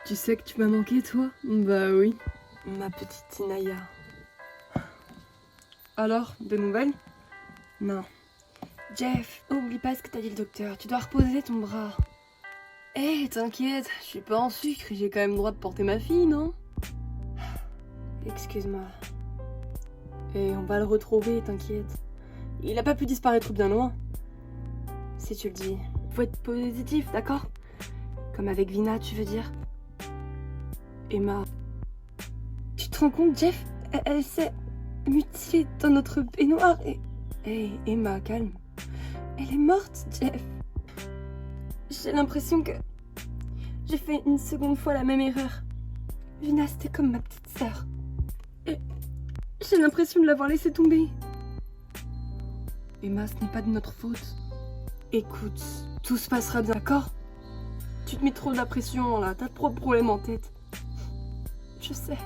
Tu sais que tu m'as manqué, toi? Bah oui. Ma petite Inaya. Alors, de nouvelles? Non. Jeff, oublie pas ce que t'as dit le docteur. Tu dois reposer ton bras. Eh, t'inquiète, je suis pas en sucre. J'ai quand même le droit de porter ma fille, non? Excuse-moi. Et on va le retrouver, t'inquiète. Il a pas pu disparaître bien loin. Si tu le dis. Faut être positif, d'accord? Comme avec Vina, tu veux dire? Emma. Tu te rends compte, Jeff? Elle s'est mutilée dans notre baignoire et... Hey, Emma, calme. Elle est morte, Jeff. J'ai l'impression que... j'ai fait une seconde fois la même erreur. Vina, c'était comme ma petite sœur. Et... j'ai l'impression de l'avoir laissée tomber. Emma, ce n'est pas de notre faute. Écoute, tout se passera bien, d'accord? Tu te mets trop de la pression, là. T'as trop de problèmes en tête. Je sais.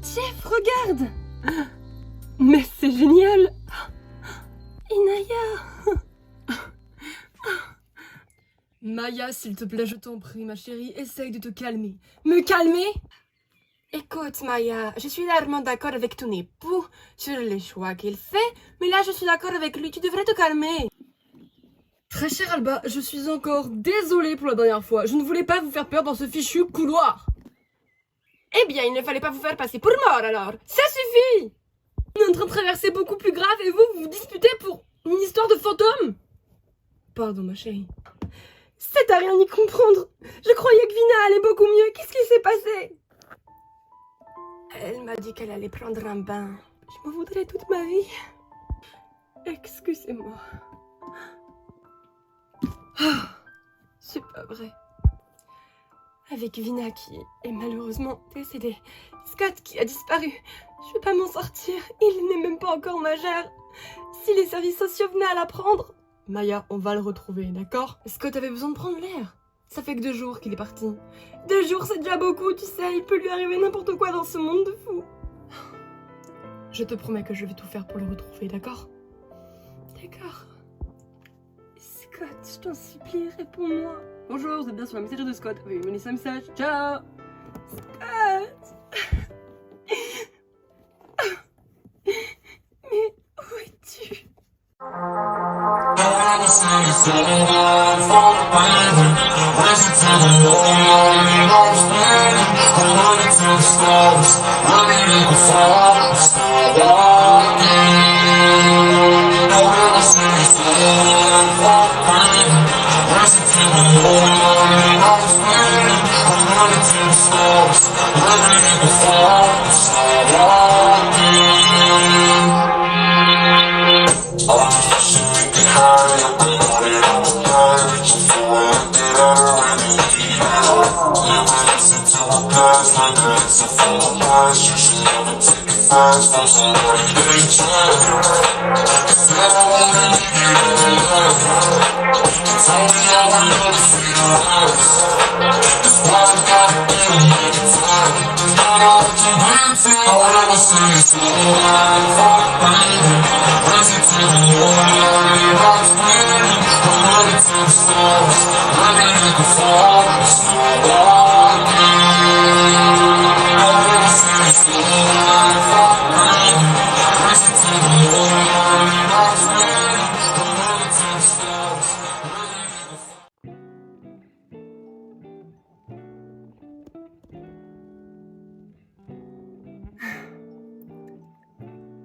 Jeff, regarde! Mais c'est génial! Inaya! Maya, s'il te plaît, je t'en prie, ma chérie, essaye de te calmer. Me calmer? Écoute, Maya, je suis largement d'accord avec ton époux sur les choix qu'il fait, mais là, je suis d'accord avec lui, tu devrais te calmer. Très cher Alba, je suis encore désolée pour la dernière fois. Je ne voulais pas vous faire peur dans ce fichu couloir. Eh bien, il ne fallait pas vous faire passer pour mort alors. Ça suffit! On est en train de traverser beaucoup plus grave et vous vous disputez pour une histoire de fantôme? Pardon, ma chérie. C'est à rien y comprendre. Je croyais que Vina allait beaucoup mieux. Qu'est-ce qui s'est passé? Elle m'a dit qu'elle allait prendre un bain. Je m'en voudrais toute ma vie. Excusez-moi. Ah, c'est pas vrai. Avec Vina qui est malheureusement décédée. Scott qui a disparu. Je vais pas m'en sortir. Il n'est même pas encore majeur. Si les services sociaux venaient à l'apprendre... Maya, on va le retrouver, d'accord? Scott avait besoin de prendre l'air. Ça fait que 2 jours qu'il est parti. 2 jours, c'est déjà beaucoup, tu sais. Il peut lui arriver n'importe quoi dans ce monde de fou. Je te promets que je vais tout faire pour le retrouver, d'accord? D'accord. Scott, je t'en supplie, réponds-moi. Bonjour, vous êtes bien sur la messagerie de Scott. Veuillez me laisser un message. Ciao! Scott! Mais où es-tu?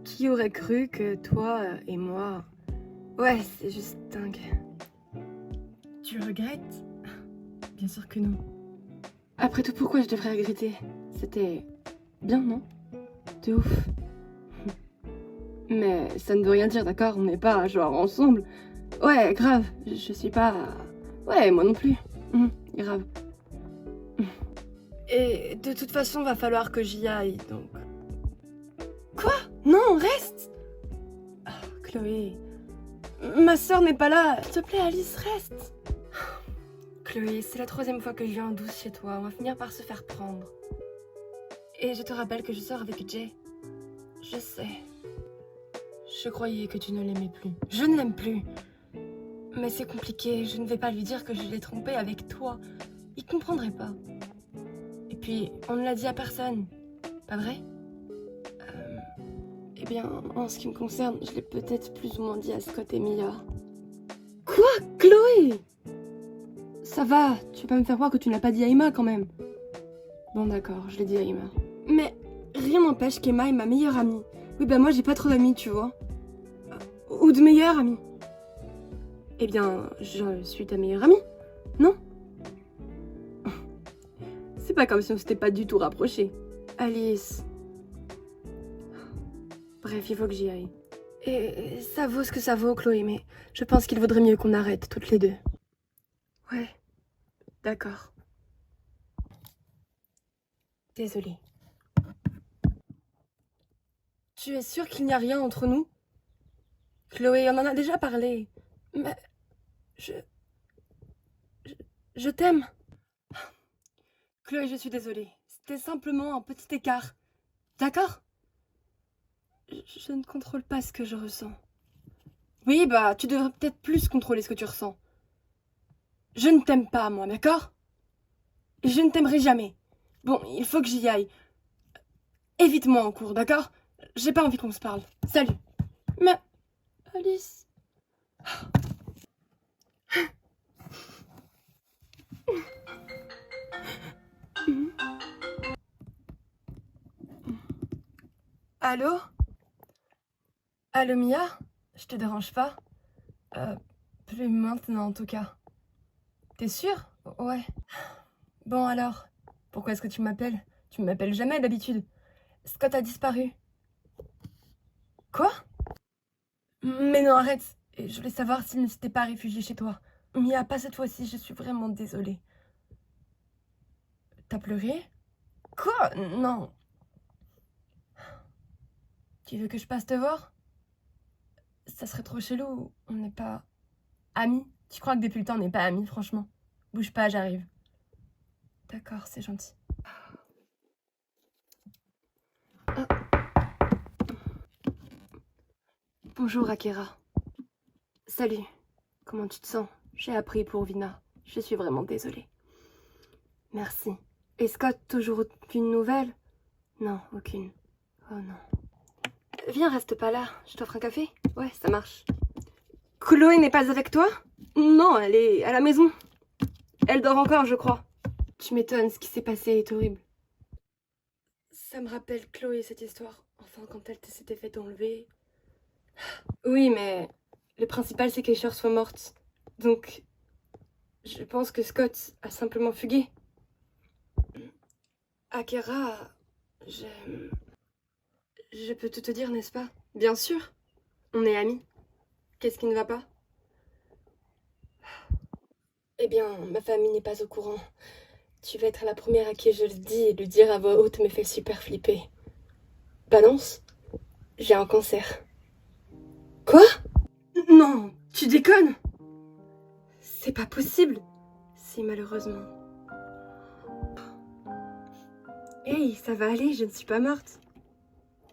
Qui aurait cru que toi et moi... Ouais, c'est juste dingue. Tu regrettes? Bien sûr que non. Après tout, pourquoi je devrais regretter? C'était bien, non? De ouf. Mais ça ne veut rien dire, d'accord? On n'est pas genre ensemble. Ouais, grave, je suis pas... Ouais, moi non plus. Grave. Et de toute façon, va falloir que j'y aille, donc... Quoi? Non, reste! Oh, Chloé... Ma sœur n'est pas là. S'il te plaît, Alice, reste. Chloé, c'est la 3e fois que je viens en douce chez toi. On va finir par se faire prendre. Et je te rappelle que je sors avec Jay. Je sais. Je croyais que tu ne l'aimais plus. Je ne l'aime plus. Mais c'est compliqué. Je ne vais pas lui dire que je l'ai trompé avec toi. il comprendrait pas. Et puis, on ne l'a dit à personne, pas vrai? Eh bien, en ce qui me concerne, je l'ai peut-être plus ou moins dit à Scott et Mia. Quoi, Chloé? Ça va, tu vas pas me faire croire que tu ne l'as pas dit à Emma quand même. Bon d'accord, je l'ai dit à Emma. Mais rien n'empêche qu'Emma est ma meilleure amie. Oui bah moi j'ai pas trop d'amis, tu vois. Ou de meilleures amies. Eh bien, je suis ta meilleure amie, non? C'est pas comme si on s'était pas du tout rapprochés. Alice. Bref, il faut que j'y aille. Et ça vaut ce que ça vaut, Chloé, mais je pense qu'il vaudrait mieux qu'on arrête toutes les deux. Ouais, d'accord. Désolée. Tu es sûre qu'il n'y a rien entre nous? Chloé, on en a déjà parlé. Mais je... je t'aime. Chloé, je suis désolée. C'était simplement un petit écart. D'accord? Je ne contrôle pas ce que je ressens. Oui, bah, tu devrais peut-être plus contrôler ce que tu ressens. Je ne t'aime pas, moi, d'accord? Et je ne t'aimerai jamais. Bon, il faut que j'y aille. Évite-moi en cours, d'accord? J'ai pas envie qu'on se parle. Salut. Mais... Alice... Allô? Allô, Mia? Je te dérange pas? Plus maintenant, en tout cas. T'es sûre? Ouais. Bon alors, pourquoi est-ce que tu m'appelles? Tu m'appelles jamais d'habitude. Scott a disparu. Quoi? Mais non, arrête. Je voulais savoir s'il ne s'était pas réfugié chez toi. Mia, pas cette fois-ci, je suis vraiment désolée. T'as pleuré? Quoi? Non. Tu veux que je passe te voir? Ça serait trop chelou, on n'est pas amis. Tu crois que depuis le temps on n'est pas amis, franchement? Bouge pas, j'arrive. D'accord, c'est gentil. Ah. Bonjour Akira. Salut, comment tu te sens? J'ai appris pour Vina. Je suis vraiment désolée. Merci. Et Scott, toujours aucune nouvelle? Non, aucune. Oh non. Viens, reste pas là. Je t'offre un café? Ouais, ça marche. Chloé n'est pas avec toi? Non, elle est à la maison. Elle dort encore, je crois. Tu m'étonnes, ce qui s'est passé est horrible. Ça me rappelle Chloé, cette histoire. Enfin, quand elle s'était fait enlever. Oui, mais le principal, c'est qu'Esher soit morte. Donc, je pense que Scott a simplement fugué. Akira, je peux tout te dire, n'est-ce pas? Bien sûr. On est amis. Qu'est-ce qui ne va pas? Eh bien, ma famille n'est pas au courant. Tu vas être la première à qui je le dis et le dire à voix haute me fait super flipper. Balance, j'ai un cancer. Quoi? Non, tu déconnes? C'est pas possible. Si malheureusement. Hey, ça va aller, je ne suis pas morte.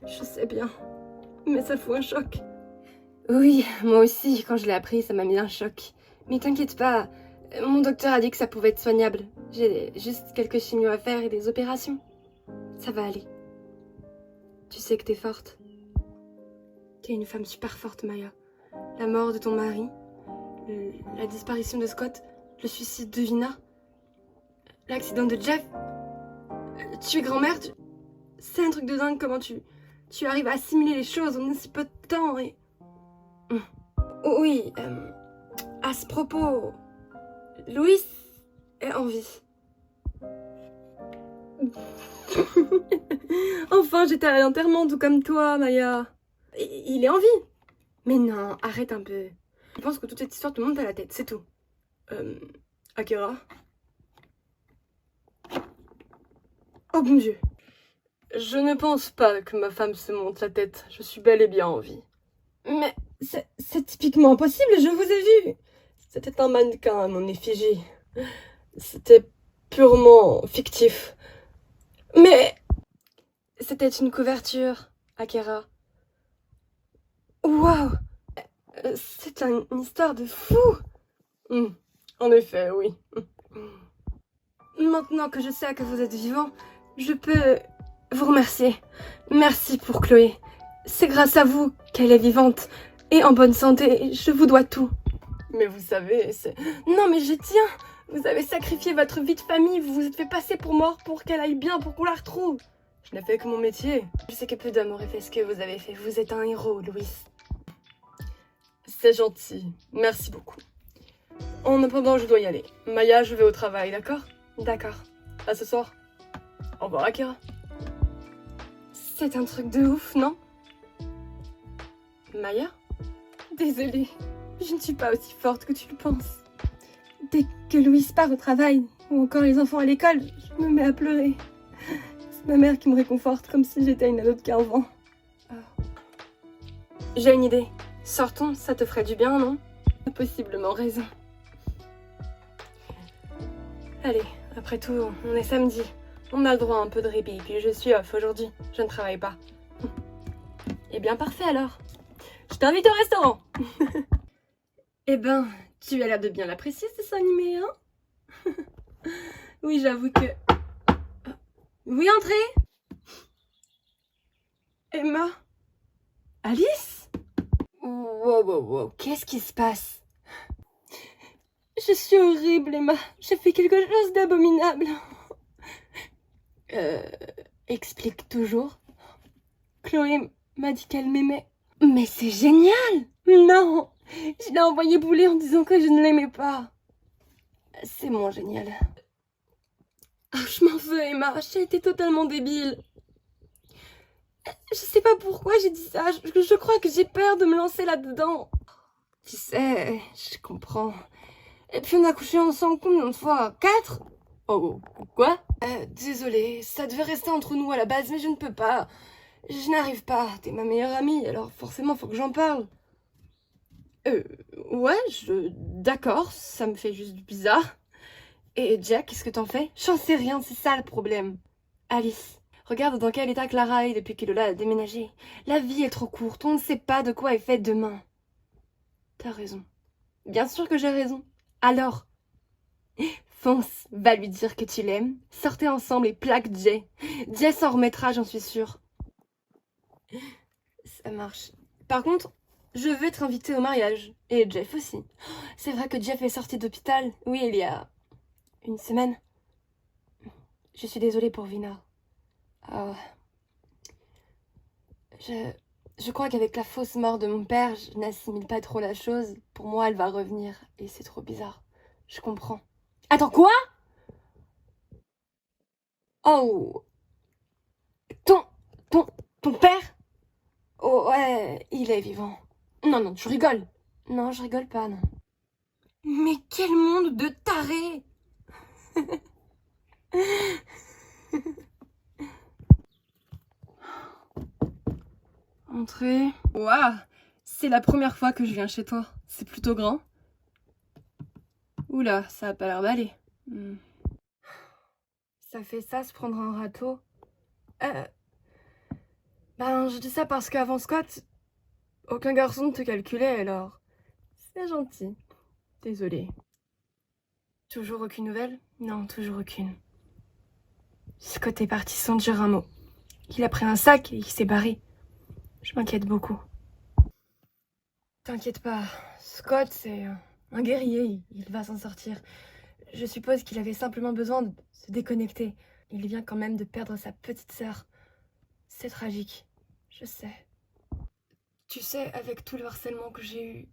Je sais bien, mais ça fout un choc. Oui, moi aussi, quand je l'ai appris, ça m'a mis un choc. Mais t'inquiète pas, mon docteur a dit que ça pouvait être soignable. J'ai juste quelques chimios à faire et des opérations. Ça va aller. Tu sais que t'es forte. T'es une femme super forte, Maya. La mort de ton mari, la disparition de Scott, le suicide de Vina, l'accident de Jeff, tu es grand-mère, c'est un truc de dingue comment tu arrives à assimiler les choses en si peu de temps et... Oh, oui, à ce propos, Louis est en vie. Enfin, j'étais à l'enterrement tout comme toi, Maya. Il est en vie. Mais non, arrête un peu. Je pense que toute cette histoire te monte à la tête, c'est tout. Akira? Oh mon Dieu. Je ne pense pas que ma femme se monte la tête. Je suis bel et bien en vie. Mais c'est typiquement impossible, je vous ai vu. C'était un mannequin à mon effigie. C'était purement fictif. Mais c'était une couverture, Akira. Waouh! C'est une histoire de fou! En effet, oui. Maintenant que je sais que vous êtes vivant, je peux vous remercier. Merci pour Chloé. C'est grâce à vous qu'elle est vivante et en bonne santé. Je vous dois tout. Mais vous savez, c'est... Non mais je tiens. Vous avez sacrifié votre vie de famille. Vous vous êtes fait passer pour mort pour qu'elle aille bien, pour qu'on la retrouve. Je n'ai fait que mon métier. Je sais que peu d'hommes auraient fait ce que vous avez fait. Vous êtes un héros, Louis. C'est gentil. Merci beaucoup. En attendant, je dois y aller. Maya, je vais au travail, d'accord? D'accord. À ce soir. Au revoir, Akira. C'est un truc de ouf, non? Maya? Désolée. Je ne suis pas aussi forte que tu le penses. Dès que Louise part au travail, ou encore les enfants à l'école, je me mets à pleurer. C'est ma mère qui me réconforte, comme si j'étais une ado de 15 ans. Oh. J'ai une idée. Sortons, ça te ferait du bien, non? Possiblement raison. Allez, après tout, on est samedi. On a le droit à un peu de répit, puis je suis off aujourd'hui. Je ne travaille pas. Eh bien, parfait alors. Je t'invite au restaurant. Eh ben, tu as l'air de bien l'apprécier, ce dessin animé, hein? Oui, j'avoue que... Oui, entrez. Emma? Alice? Wow, qu'est-ce qui se passe? Je suis horrible, Emma. J'ai fait quelque chose d'abominable. Explique toujours. Chloé m'a dit qu'elle m'aimait. Mais c'est génial! Non! Je l'ai envoyé bouler en disant que je ne l'aimais pas. C'est moins génial. Oh, je m'en veux, Emma. J'ai été totalement débile. Je sais pas pourquoi j'ai dit ça. Je crois que j'ai peur de me lancer là-dedans. Tu sais, je comprends. Et puis on a couché ensemble combien de fois? 4? Oh, quoi? Désolée, ça devait rester entre nous à la base, mais je ne peux pas. Je n'arrive pas. T'es ma meilleure amie, alors forcément faut que j'en parle. Ouais, D'accord, ça me fait juste bizarre. Et Jack, qu'est-ce que t'en fais? J'en sais rien, c'est ça le problème. Alice, regarde dans quel état Clara est depuis que Lola a déménagé. La vie est trop courte, on ne sait pas de quoi est faite demain. T'as raison. Bien sûr que j'ai raison. Alors, fonce, va lui dire que tu l'aimes. Sortez ensemble et plaque Jay. Jay s'en remettra, j'en suis sûre. Ça marche. Par contre, je vais être invitée au mariage. Et Jeff aussi. C'est vrai que Jeff est sorti d'hôpital. Oui, il y a une semaine. Je suis désolée pour Vina. Je crois qu'avec la fausse mort de mon père, je n'assimile pas trop la chose. Pour moi, elle va revenir. Et c'est trop bizarre. Je comprends. Attends, quoi? Oh! Ton... ton père? Oh ouais, il est vivant. Non, tu rigoles. Non, je rigole pas, non. Mais quel monde de tarés! Entrez. Waouh! C'est la première fois que je viens chez toi. C'est plutôt grand. Oula, ça a pas l'air d'aller. Ça fait ça, se prendre un râteau? Ben, je dis ça parce qu'avant Scott, aucun garçon ne te calculait, alors... C'est gentil. Désolée. Toujours aucune nouvelle? Non, toujours aucune. Scott est parti sans dire un mot. Il a pris un sac et il s'est barré. Je m'inquiète beaucoup. T'inquiète pas, Scott, c'est un guerrier, il va s'en sortir. Je suppose qu'il avait simplement besoin de se déconnecter. Il vient quand même de perdre sa petite sœur. C'est tragique, je sais. Tu sais, avec tout le harcèlement que j'ai eu,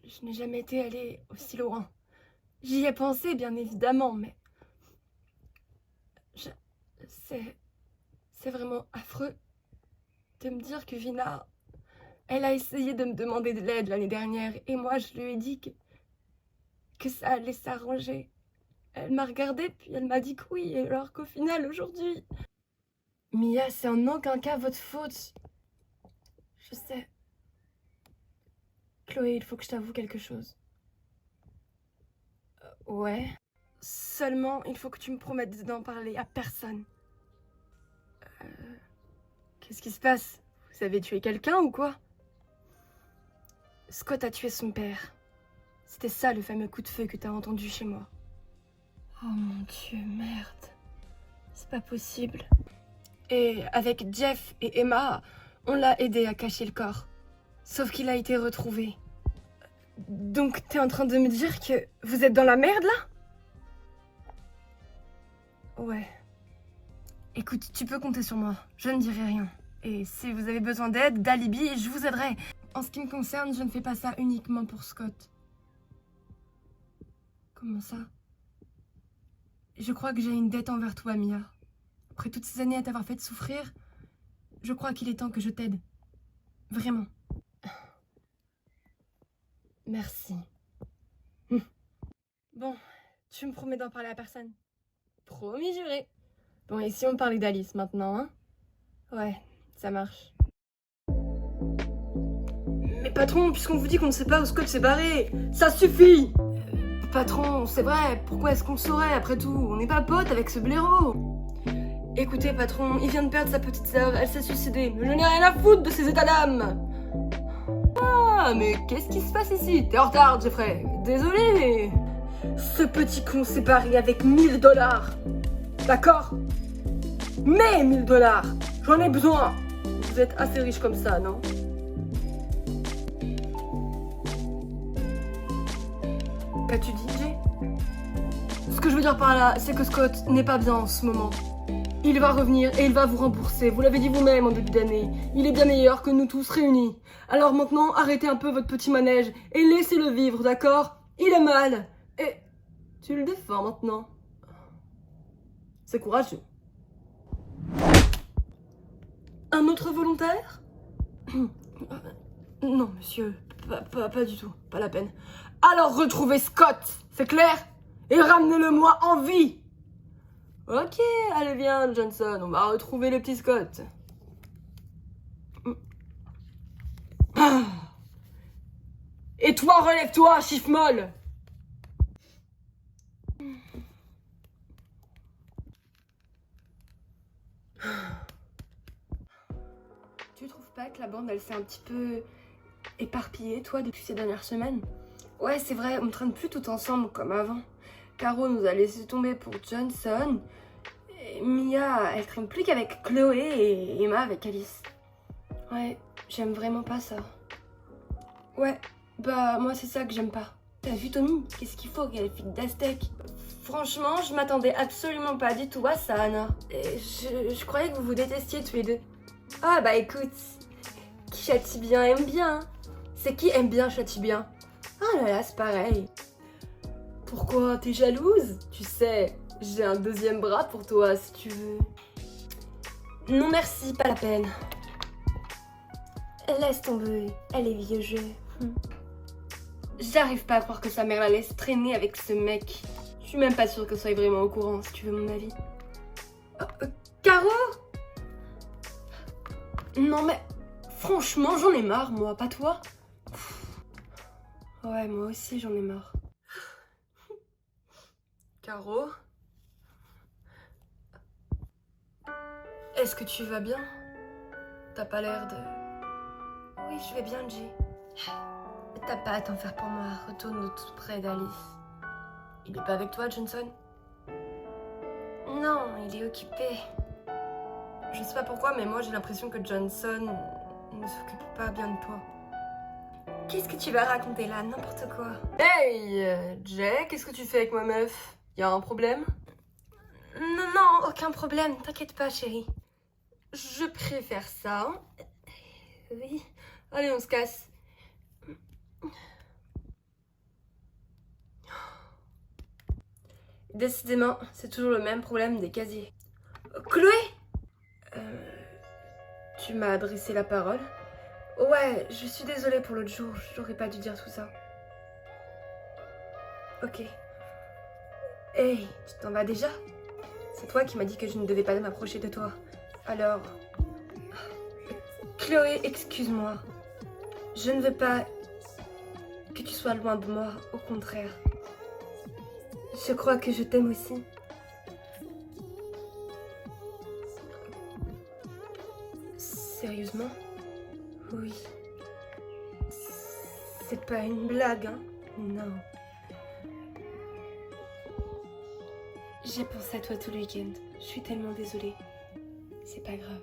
je n'ai jamais été allée aussi loin. J'y ai pensé, bien évidemment, mais... C'est vraiment affreux de me dire que Vina... Elle a essayé de me demander de l'aide l'année dernière, et moi je lui ai dit que ça allait s'arranger. Elle m'a regardée, puis elle m'a dit que oui, alors qu'au final, aujourd'hui... Mia, c'est en aucun cas votre faute. Je sais. Chloé, il faut que je t'avoue quelque chose. Ouais. Seulement, il faut que tu me promettes d'en parler à personne. Qu'est-ce qui se passe? Vous avez tué quelqu'un ou quoi? Scott a tué son père. C'était ça le fameux coup de feu que t'as entendu chez moi. Oh mon Dieu, merde. C'est pas possible. Et avec Jeff et Emma, on l'a aidé à cacher le corps. Sauf qu'il a été retrouvé. Donc t'es en train de me dire que vous êtes dans la merde là? Ouais. Écoute, tu peux compter sur moi. Je ne dirai rien. Et si vous avez besoin d'aide, d'alibi, je vous aiderai. En ce qui me concerne, je ne fais pas ça uniquement pour Scott. Comment ça? Je crois que j'ai une dette envers toi, Mia. Après toutes ces années à t'avoir fait souffrir, je crois qu'il est temps que je t'aide. Vraiment. Merci. Bon, tu me promets d'en parler à personne? Promis juré. Bon, et si on parlait d'Alice maintenant, hein? Ouais, ça marche. Mais patron, puisqu'on vous dit qu'on ne sait pas où Scott s'est barré, ça suffit! Patron, c'est vrai, pourquoi est-ce qu'on le saurait après tout? On n'est pas potes avec ce blaireau! Écoutez, patron, il vient de perdre sa petite sœur, elle s'est suicidée. Je n'ai rien à foutre de ces états d'âme! Ah, mais qu'est-ce qui se passe ici? T'es en retard, Jeffrey. Désolé, mais... Ce petit con s'est barré avec 1000 $. D'accord? Mais 1000 $. J'en ai besoin. Vous êtes assez riche comme ça, non? Qu'as-tu dit, Jay? Ce que je veux dire par là, c'est que Scott n'est pas bien en ce moment. Il va revenir et il va vous rembourser. Vous l'avez dit vous-même en début d'année. Il est bien meilleur que nous tous réunis. Alors maintenant, arrêtez un peu votre petit manège et laissez-le vivre, d'accord? Il est mal. Et tu le défends maintenant. C'est courageux. Un autre volontaire? Non, monsieur. Pas du tout. Pas la peine. Alors retrouvez Scott, c'est clair? Et ramenez-le-moi en vie. Ok, allez viens Johnson, on va retrouver le petit Scott. Et toi, relève-toi, chiffre molle. Tu trouves pas que la bande, elle s'est un petit peu éparpillée, toi, depuis ces dernières semaines? Ouais, c'est vrai, on traîne plus tout ensemble comme avant. Caro nous a laissé tomber pour Johnson. Et Mia, elle traîne plus qu'avec Chloé et Emma avec Alice. Ouais, j'aime vraiment pas ça. Ouais, bah moi c'est ça que j'aime pas. T'as vu Tommy? Qu'est-ce qu'il faut qu'elle fille d'Aztec? Franchement, je m'attendais absolument pas du tout à ça, Anna. Et je croyais que vous vous détestiez tous les deux. Ah bah écoute, qui châtie bien aime bien. C'est qui aime bien châtie bien? Ah là là, c'est pareil. Pourquoi? T'es jalouse? Tu sais, j'ai un deuxième bras pour toi si tu veux. Non merci, pas la peine. Laisse tomber, elle est vieux jeu. J'arrive pas à croire que sa mère la laisse traîner avec ce mec. Je suis même pas sûre qu'elle soit vraiment au courant, si tu veux mon avis. Caro? Non mais, franchement, j'en ai marre, moi, pas toi? Ouais, moi aussi, j'en ai marre. Caro? Est-ce que tu vas bien? T'as pas l'air de... Oui, je vais bien, Jay. T'as pas à t'en faire pour moi, retourne tout près d'Alice. Il est pas avec toi, Johnson? Non, il est occupé. Je sais pas pourquoi, mais moi j'ai l'impression que Johnson ne s'occupe pas bien de toi. Qu'est-ce que tu vas raconter là? N'importe quoi. Hey, Jay, qu'est-ce que tu fais avec ma meuf? Y a un problème? Non, non, aucun problème, t'inquiète pas, chérie. Je préfère ça. Oui. Allez, on se casse. Décidément, c'est toujours le même problème des casiers. Chloé? Tu m'as adressé la parole? Ouais, je suis désolée pour l'autre jour, j'aurais pas dû dire tout ça. Ok. Hey, tu t'en vas déjà? C'est toi qui m'as dit que je ne devais pas m'approcher de toi. Alors... Chloé, excuse-moi. Je ne veux pas que tu sois loin de moi, au contraire. Je crois que je t'aime aussi. Sérieusement? Oui. C'est pas une blague, hein? Non. J'ai pensé à toi tout le week-end. Je suis tellement désolée. C'est pas grave.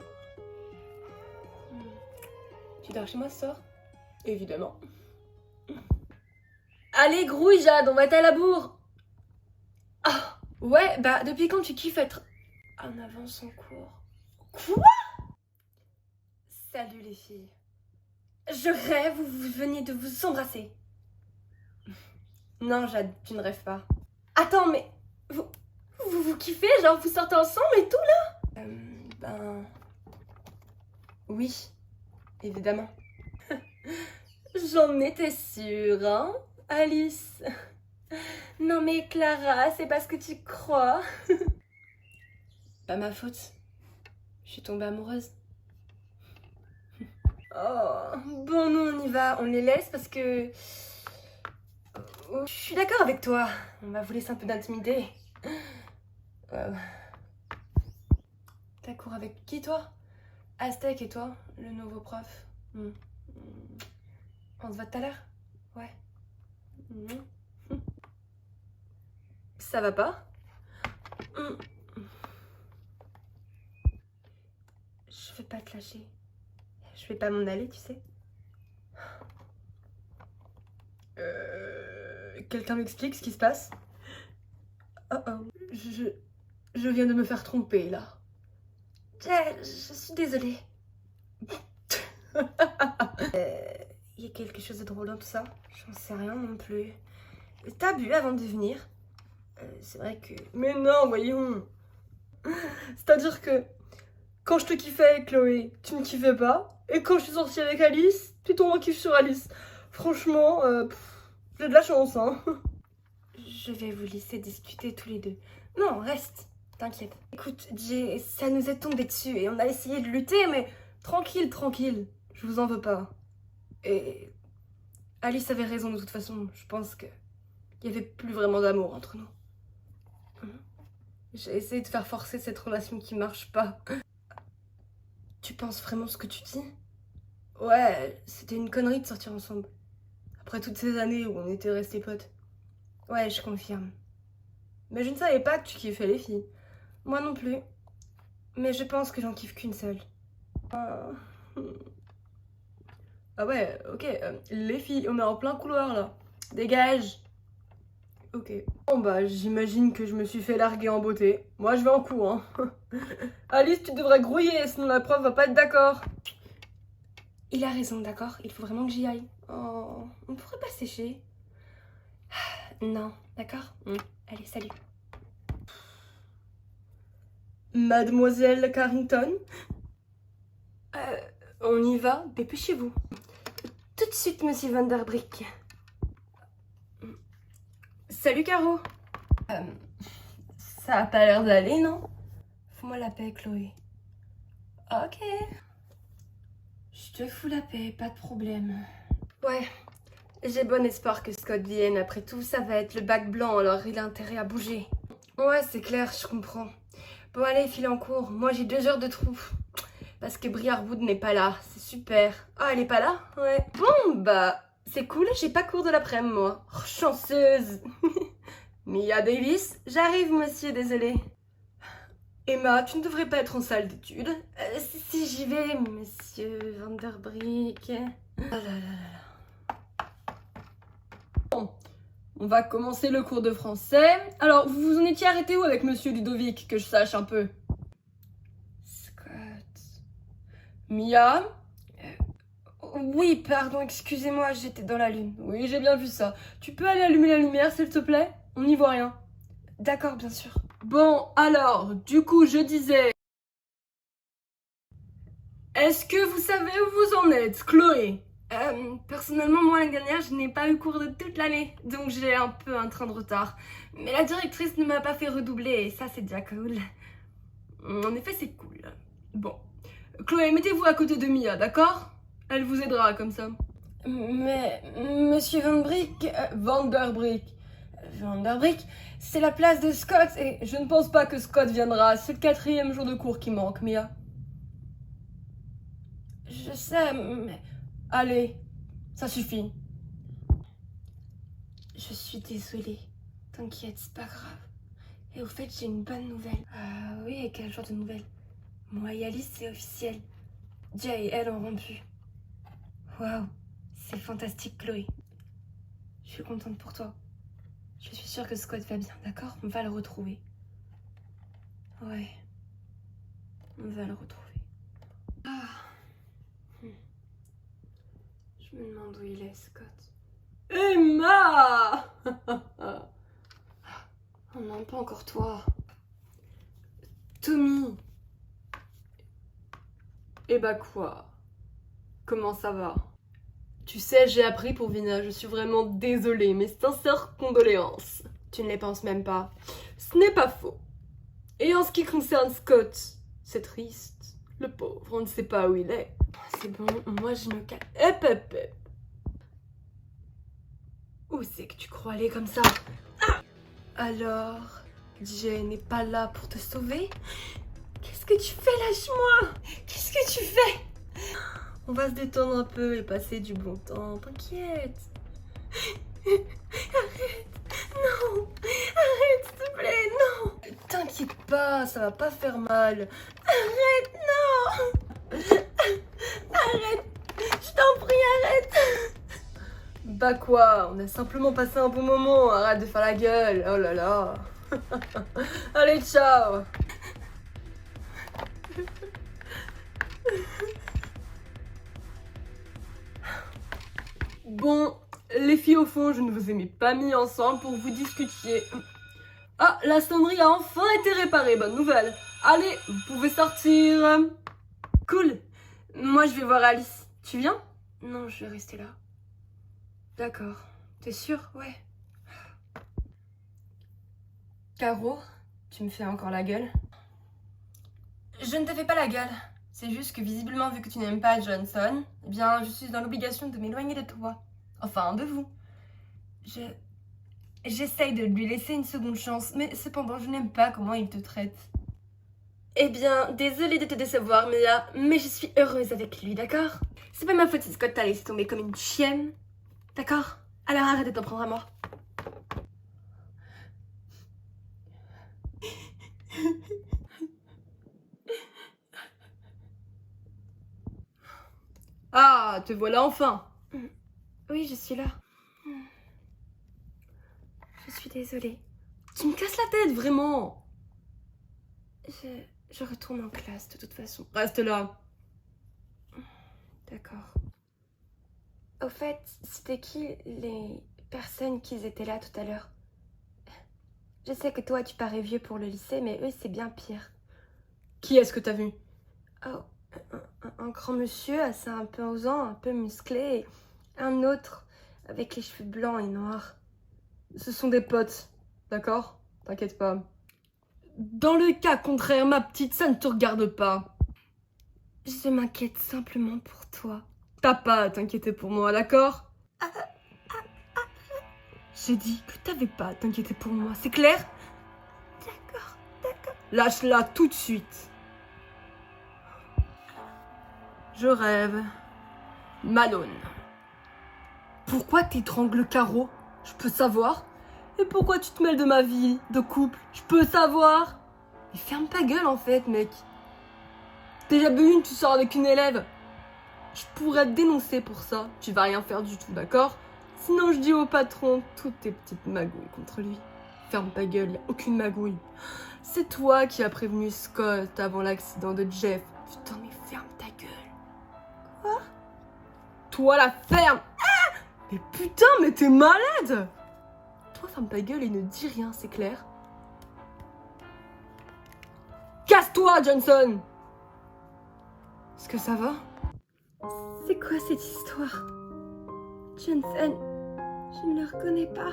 Tu dors chez moi ce soir? Évidemment. Allez, grouille, Jade, on va être à la bourre. Ah, ouais, bah depuis quand tu kiffes être en avance en cours? Quoi? Salut les filles. Je rêve où vous veniez de vous embrasser. Non, Jade, tu ne rêves pas. Attends, mais vous kiffez? Genre vous sortez ensemble et tout là? Ben... Oui, évidemment. J'en étais sûre, hein, Alice? Non mais Clara, c'est parce que tu crois. Pas ma faute. Je suis tombée amoureuse. Oh, bon, nous on y va, on les laisse parce que... Je suis d'accord avec toi, on va vous laisser un peu d'intimité. T'as cours avec qui toi? Aztec et toi, le nouveau prof? On se voit tout à l'heure? Ouais. Ça va pas? Je vais pas te lâcher. Je vais pas m'en aller, tu sais. Quelqu'un m'explique ce qui se passe? Oh oh, je viens de me faire tromper là. Je suis désolée. Il y a quelque chose de drôle dans tout ça? J'en sais rien non plus. T'as bu avant de venir? C'est vrai que... Mais non, voyons. C'est-à-dire que quand je te kiffais, Chloé, tu me kiffais pas. Et quand je suis sortie avec Alice, tu tombes en kiff sur Alice. Franchement, j'ai de la chance, hein. Je vais vous laisser discuter tous les deux. Non, reste. T'inquiète. Écoute, Jay, ça nous est tombé dessus et on a essayé de lutter, mais tranquille, tranquille. Je vous en veux pas. Et Alice avait raison de toute façon. Je pense que il y avait plus vraiment d'amour entre nous. J'ai essayé de faire forcer cette relation qui marche pas. Tu penses vraiment ce que tu dis? Ouais, c'était une connerie de sortir ensemble. Après toutes ces années où on était restés potes. Ouais, je confirme. Mais je ne savais pas que tu kiffais les filles. Moi non plus. Mais je pense que j'en kiffe qu'une seule. Ah ouais, ok. Les filles, on est en plein couloir là. Dégage. Ok. Bon bah, j'imagine que je me suis fait larguer en beauté. Moi, je vais en cours, hein. Alice, tu devrais grouiller, sinon la prof va pas être d'accord. Il a raison, d'accord? Il faut vraiment que j'y aille. Oh, on pourrait pas sécher. Non, d'accord? Allez, salut. Mademoiselle Carrington? On y va? Dépêchez-vous. Tout de suite, monsieur Vanderbrick. Salut, Caro. Ça a pas l'air d'aller, non? Fous-moi la paix, Chloé. Ok. Je te fous la paix, pas de problème. Ouais, j'ai bon espoir que Scott vienne. Après tout, ça va être le bac blanc, alors il a intérêt à bouger. Ouais, c'est clair, je comprends. Bon, allez, file en cours. Moi, j'ai 2 heures de trou. Parce que Briarwood n'est pas là. C'est super. Ah, elle est pas là? Ouais. Bon, bah, c'est cool. J'ai pas cours de l'après-midi, moi. Oh, chanceuse. Mia Davis, j'arrive, monsieur, désolé. Emma, tu ne devrais pas être en salle d'études. Si j'y vais, monsieur Vanderbrick. Oh là là là là. Bon, on va commencer le cours de français. Alors, vous vous en étiez arrêté où avec monsieur Ludovic, que je sache un peu? Scott... Mia? Oui, pardon, excusez-moi, j'étais dans la lune. Oui, j'ai bien vu ça. Tu peux aller allumer la lumière, s'il te plaît? On n'y voit rien. D'accord, bien sûr. Bon, alors, du coup, je disais... Est-ce que vous savez où vous en êtes, Chloé? Personnellement, moi, l'année dernière, je n'ai pas eu cours de toute l'année, donc j'ai un peu un train de retard. Mais la directrice ne m'a pas fait redoubler, et ça, c'est déjà cool. En effet, c'est cool. Bon. Chloé, mettez-vous à côté de Mia, d'accord? Elle vous aidera, comme ça. Mais, monsieur Vanderbrick... Vanderbrick, c'est la place de Scott, et je ne pense pas que Scott viendra. C'est le 4e jour de cours qui manque, Mia. Je sais, mais... Allez, ça suffit. Je suis désolée. T'inquiète, c'est pas grave. Et au fait, j'ai une bonne nouvelle. Oui, et quel genre de nouvelle? Moi et Alice, c'est officiel. Jay et elle ont rompu. Waouh, c'est fantastique, Chloé. Je suis contente pour toi. Je suis sûre que Scott va bien, d'accord? On va le retrouver. Ouais. On va le retrouver. Ah. Je me demande où il est, Scott. Emma! Oh non, pas encore toi. Tommy. Eh bah quoi? Comment ça va? Tu sais, j'ai appris pour Vina, je suis vraiment désolée, mes sincères condoléances. Tu ne les penses même pas. Ce n'est pas faux. Et en ce qui concerne Scott, c'est triste. Le pauvre, on ne sait pas où il est. C'est bon, moi je me calme. Hep, hep, hep. Où c'est que tu crois aller comme ça? Ah! Alors, Jay n'est pas là pour te sauver? Qu'est-ce que tu fais? Lâche-moi! Qu'est-ce que tu fais? On va se détendre un peu et passer du bon temps. T'inquiète. Arrête! Non! Arrête, s'il te plaît, non! T'inquiète pas, ça va pas faire mal. Arrête, non! Arrête! Je t'en prie, arrête! Bah quoi? On a simplement passé un bon moment. Arrête de faire la gueule. Oh là là. Allez, ciao! Bon, les filles, au fond, je ne vous ai pas mis ensemble pour que vous discutiez. Ah, la sonnerie a enfin été réparée, bonne nouvelle. Allez, vous pouvez sortir. Cool. Moi, je vais voir Alice. Tu viens? Non, je vais rester là. D'accord. T'es sûre? Ouais. Caro, tu me fais encore la gueule? Je ne te fais pas la gueule. C'est juste que visiblement, vu que tu n'aimes pas Johnson, eh bien, je suis dans l'obligation de m'éloigner de toi. Enfin, de vous. J'essaye de lui laisser une seconde chance, mais cependant, je n'aime pas comment il te traite. Eh bien, désolée de te décevoir, Mia, mais je suis heureuse avec lui, d'accord? C'est pas ma faute si Scott t'a laissé tomber comme une chienne, d'accord? Alors arrête de t'en prendre à moi. Ah, te voilà enfin. Oui, je suis là. Je suis désolée. Tu me casses la tête, vraiment. Je retourne en classe, de toute façon. Reste là. D'accord. Au fait, c'était qui les personnes qui étaient là tout à l'heure? Je sais que toi, tu parais vieux pour le lycée, mais eux, c'est bien pire. Qui est-ce que t'as vu? Oh, un grand monsieur assez imposant, un peu musclé, et un autre avec les cheveux blancs et noirs. Ce sont des potes, d'accord? T'inquiète pas. Dans le cas contraire, ma petite, ça ne te regarde pas. Je m'inquiète simplement pour toi. T'as pas à t'inquiéter pour moi, d'accord? J'ai dit que t'avais pas à t'inquiéter pour moi, c'est clair? D'accord, d'accord. Lâche-la tout de suite. Je rêve. Malone. Pourquoi t'étrangles Caro? Je peux savoir? Et pourquoi tu te mêles de ma vie de couple? Je peux savoir? Mais ferme ta gueule en fait, mec. Déjà une, tu sors avec une élève. Je pourrais te dénoncer pour ça. Tu vas rien faire du tout, d'accord? Sinon, je dis au patron toutes tes petites magouilles contre lui. Ferme ta gueule, y a aucune magouille. C'est toi qui as prévenu Scott avant l'accident de Jeff. Putain, mais ferme ta gueule. Quoi? Toi, la ferme! Ah! Mais putain, mais t'es malade! Toi, ferme ta gueule et ne dis rien, c'est clair? Casse-toi, Johnson! Est-ce que ça va? C'est quoi cette histoire? Johnson, je ne le reconnais pas.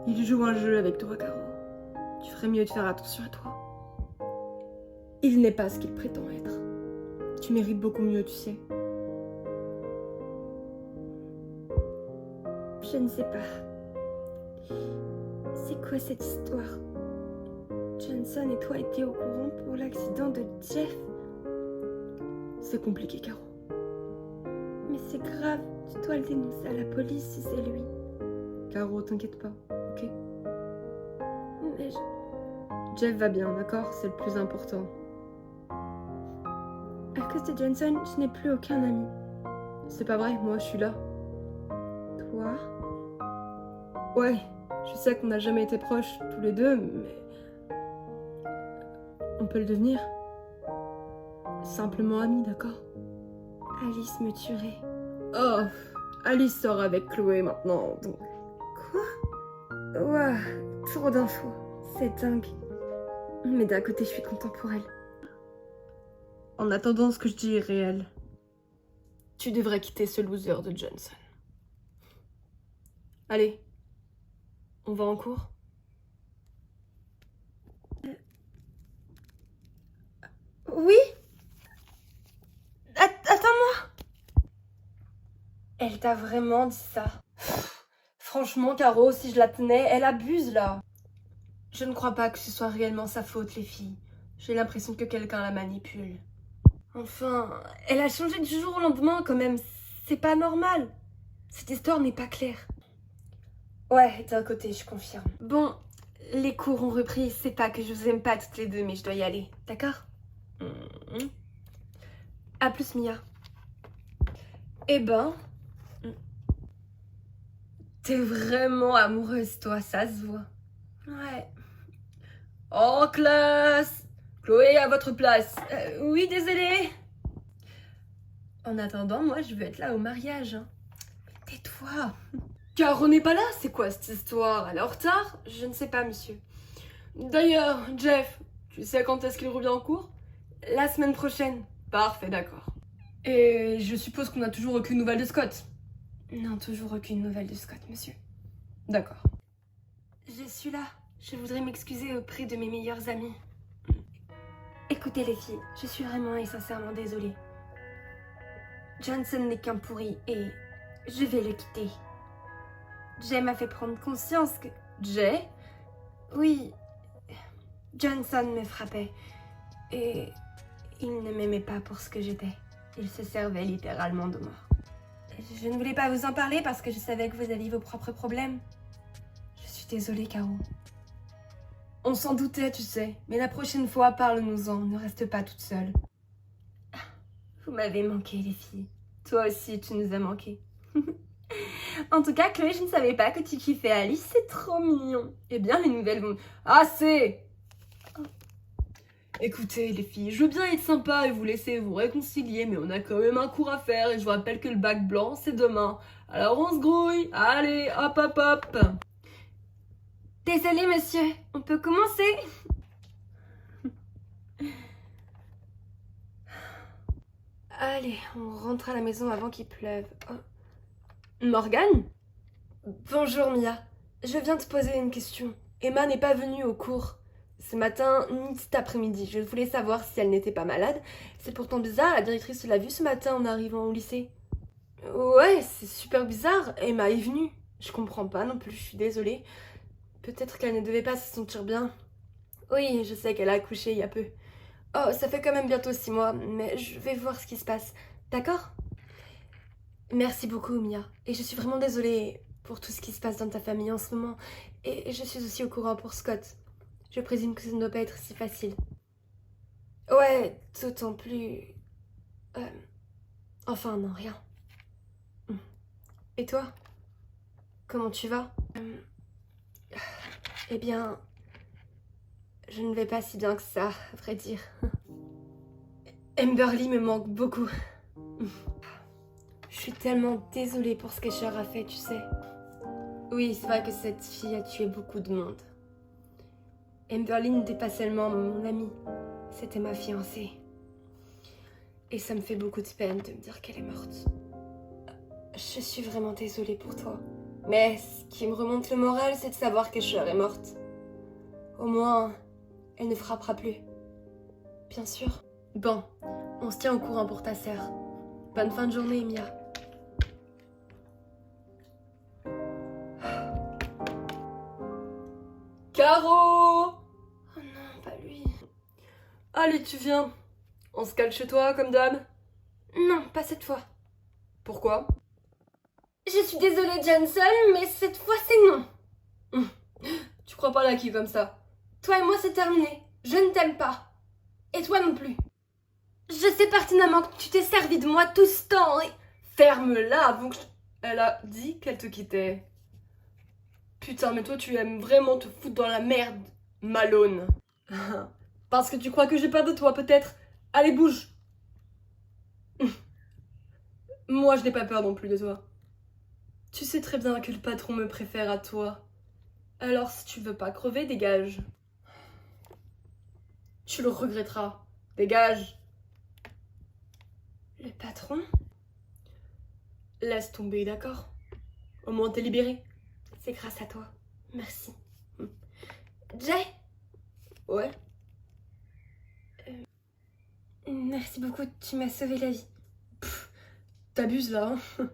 Il joue un jeu avec toi, Caro. Tu ferais mieux de faire attention à toi. Il n'est pas ce qu'il prétend être. Tu mérites beaucoup mieux, tu sais. Je ne sais pas. C'est quoi cette histoire? Johnson et toi étiez au courant pour l'accident de Jeff? C'est compliqué, Caro. Mais c'est grave, tu dois le dénoncer à la police si c'est lui. Caro, t'inquiète pas, ok? Mais Jeff va bien, d'accord? C'est le plus important. À cause de Johnson, je n'ai plus aucun ami. C'est pas vrai, moi je suis là. Toi? Ouais, je sais qu'on n'a jamais été proches tous les deux, mais... on peut le devenir. Simplement amis, d'accord? Alice me tuerait. Oh, Alice sort avec Chloé maintenant, donc... Quoi? Ouah, trop d'infos. C'est dingue. Mais d'un côté, je suis contente pour elle. En attendant, ce que je dis est réel. Tu devrais quitter ce loser de Johnson. Allez, on va en cours? Oui? Attends-moi! Elle t'a vraiment dit ça? Franchement, Caro, si je la tenais, elle abuse là. Je ne crois pas que ce soit réellement sa faute, les filles. J'ai l'impression que quelqu'un la manipule. Enfin, elle a changé du jour au lendemain quand même. C'est pas normal. Cette histoire n'est pas claire. Ouais, d'un côté, je confirme. Bon, les cours ont repris. C'est pas que je vous aime pas toutes les deux, mais je dois y aller. D'accord? À plus, Mia. Eh ben... T'es vraiment amoureuse, toi, ça se voit. Ouais. En classe! Chloé, à votre place. Oui, désolée. En attendant, moi, je veux être là au mariage. Hein. Tais-toi. Car on n'est pas là, c'est quoi cette histoire? Elle est en retard? Je ne sais pas, monsieur. D'ailleurs, Jeff, tu sais quand est-ce qu'il revient en cours? La semaine prochaine. Parfait, d'accord. Et je suppose qu'on n'a toujours aucune nouvelle de Scott? Non, toujours aucune nouvelle de Scott, monsieur. D'accord. Je suis là. Je voudrais m'excuser auprès de mes meilleurs amis. Écoutez les filles, je suis vraiment et sincèrement désolée. Johnson n'est qu'un pourri et je vais le quitter. Jay m'a fait prendre conscience que... Jay? Oui. Johnson me frappait et il ne m'aimait pas pour ce que j'étais. Il se servait littéralement de moi. Je ne voulais pas vous en parler parce que je savais que vous aviez vos propres problèmes. Je suis désolée, Caro. On s'en doutait, tu sais. Mais la prochaine fois, parle-nous-en. Ne reste pas toute seule. Vous m'avez manqué, les filles. Toi aussi, tu nous as manqué. En tout cas, Chloé, je ne savais pas que tu kiffais Alice. C'est trop mignon. Eh bien, les nouvelles vont... Assez! Écoutez, les filles, je veux bien être sympa et vous laisser vous réconcilier, mais on a quand même un cours à faire et je vous rappelle que le bac blanc, c'est demain. Alors on se grouille. Allez, hop, hop, hop. Désolée, monsieur. On peut commencer? Allez, on rentre à la maison avant qu'il pleuve. Oh. Morgane? Bonjour, Mia. Je viens te poser une question. Emma n'est pas venue au cours. Ce matin, ni cet après-midi. Je voulais savoir si elle n'était pas malade. C'est pourtant bizarre, la directrice l'a vue ce matin en arrivant au lycée. Ouais, c'est super bizarre. Emma est venue. Je comprends pas non plus, je suis désolée. Peut-être qu'elle ne devait pas se sentir bien. Oui, je sais qu'elle a accouché il y a peu. Oh, ça fait quand même bientôt 6 mois, mais je vais voir ce qui se passe. D'accord? Merci beaucoup, Mia. Et je suis vraiment désolée pour tout ce qui se passe dans ta famille en ce moment. Et je suis aussi au courant pour Scott. Je présume que ça ne doit pas être si facile. Ouais, d'autant plus... Enfin, non, rien. Et toi? Comment tu vas? Eh bien... Je ne vais pas si bien que ça, à vrai dire. Amberly me manque beaucoup. Je suis tellement désolée pour ce qu'Asher a fait, tu sais. Oui, c'est vrai que cette fille a tué beaucoup de monde. Amberly n'était pas seulement mon amie, c'était ma fiancée. Et ça me fait beaucoup de peine de me dire qu'elle est morte. Je suis vraiment désolée pour toi. Mais ce qui me remonte le moral, c'est de savoir qu'Asher est morte. Au moins, elle ne frappera plus. Bien sûr. Bon, on se tient au courant pour ta sœur. Bonne fin de journée, Mia. Caro! Oh non, pas lui. Allez, tu viens. On se cale chez toi, comme d'hab? Non, pas cette fois. Pourquoi? Je suis désolée, Johnson, mais cette fois, c'est non. Tu crois pas là qui comme ça? Toi et moi, c'est terminé. Je ne t'aime pas. Et toi non plus. Je sais pertinemment que tu t'es servi de moi tout ce temps et... Ferme-la avant que je... Elle a dit qu'elle te quittait. Putain, mais toi, tu aimes vraiment te foutre dans la merde, Malone. Parce que tu crois que j'ai peur de toi, peut-être. Allez, bouge. Moi, je n'ai pas peur non plus de toi. Tu sais très bien que le patron me préfère à toi. Alors, si tu veux pas crever, dégage. Tu le regretteras. Dégage. Le patron? Laisse tomber, d'accord? Au moins, t'es libéré. C'est grâce à toi. Merci. Jay? Ouais. Merci beaucoup, tu m'as sauvé la vie. T'abuses là, hein?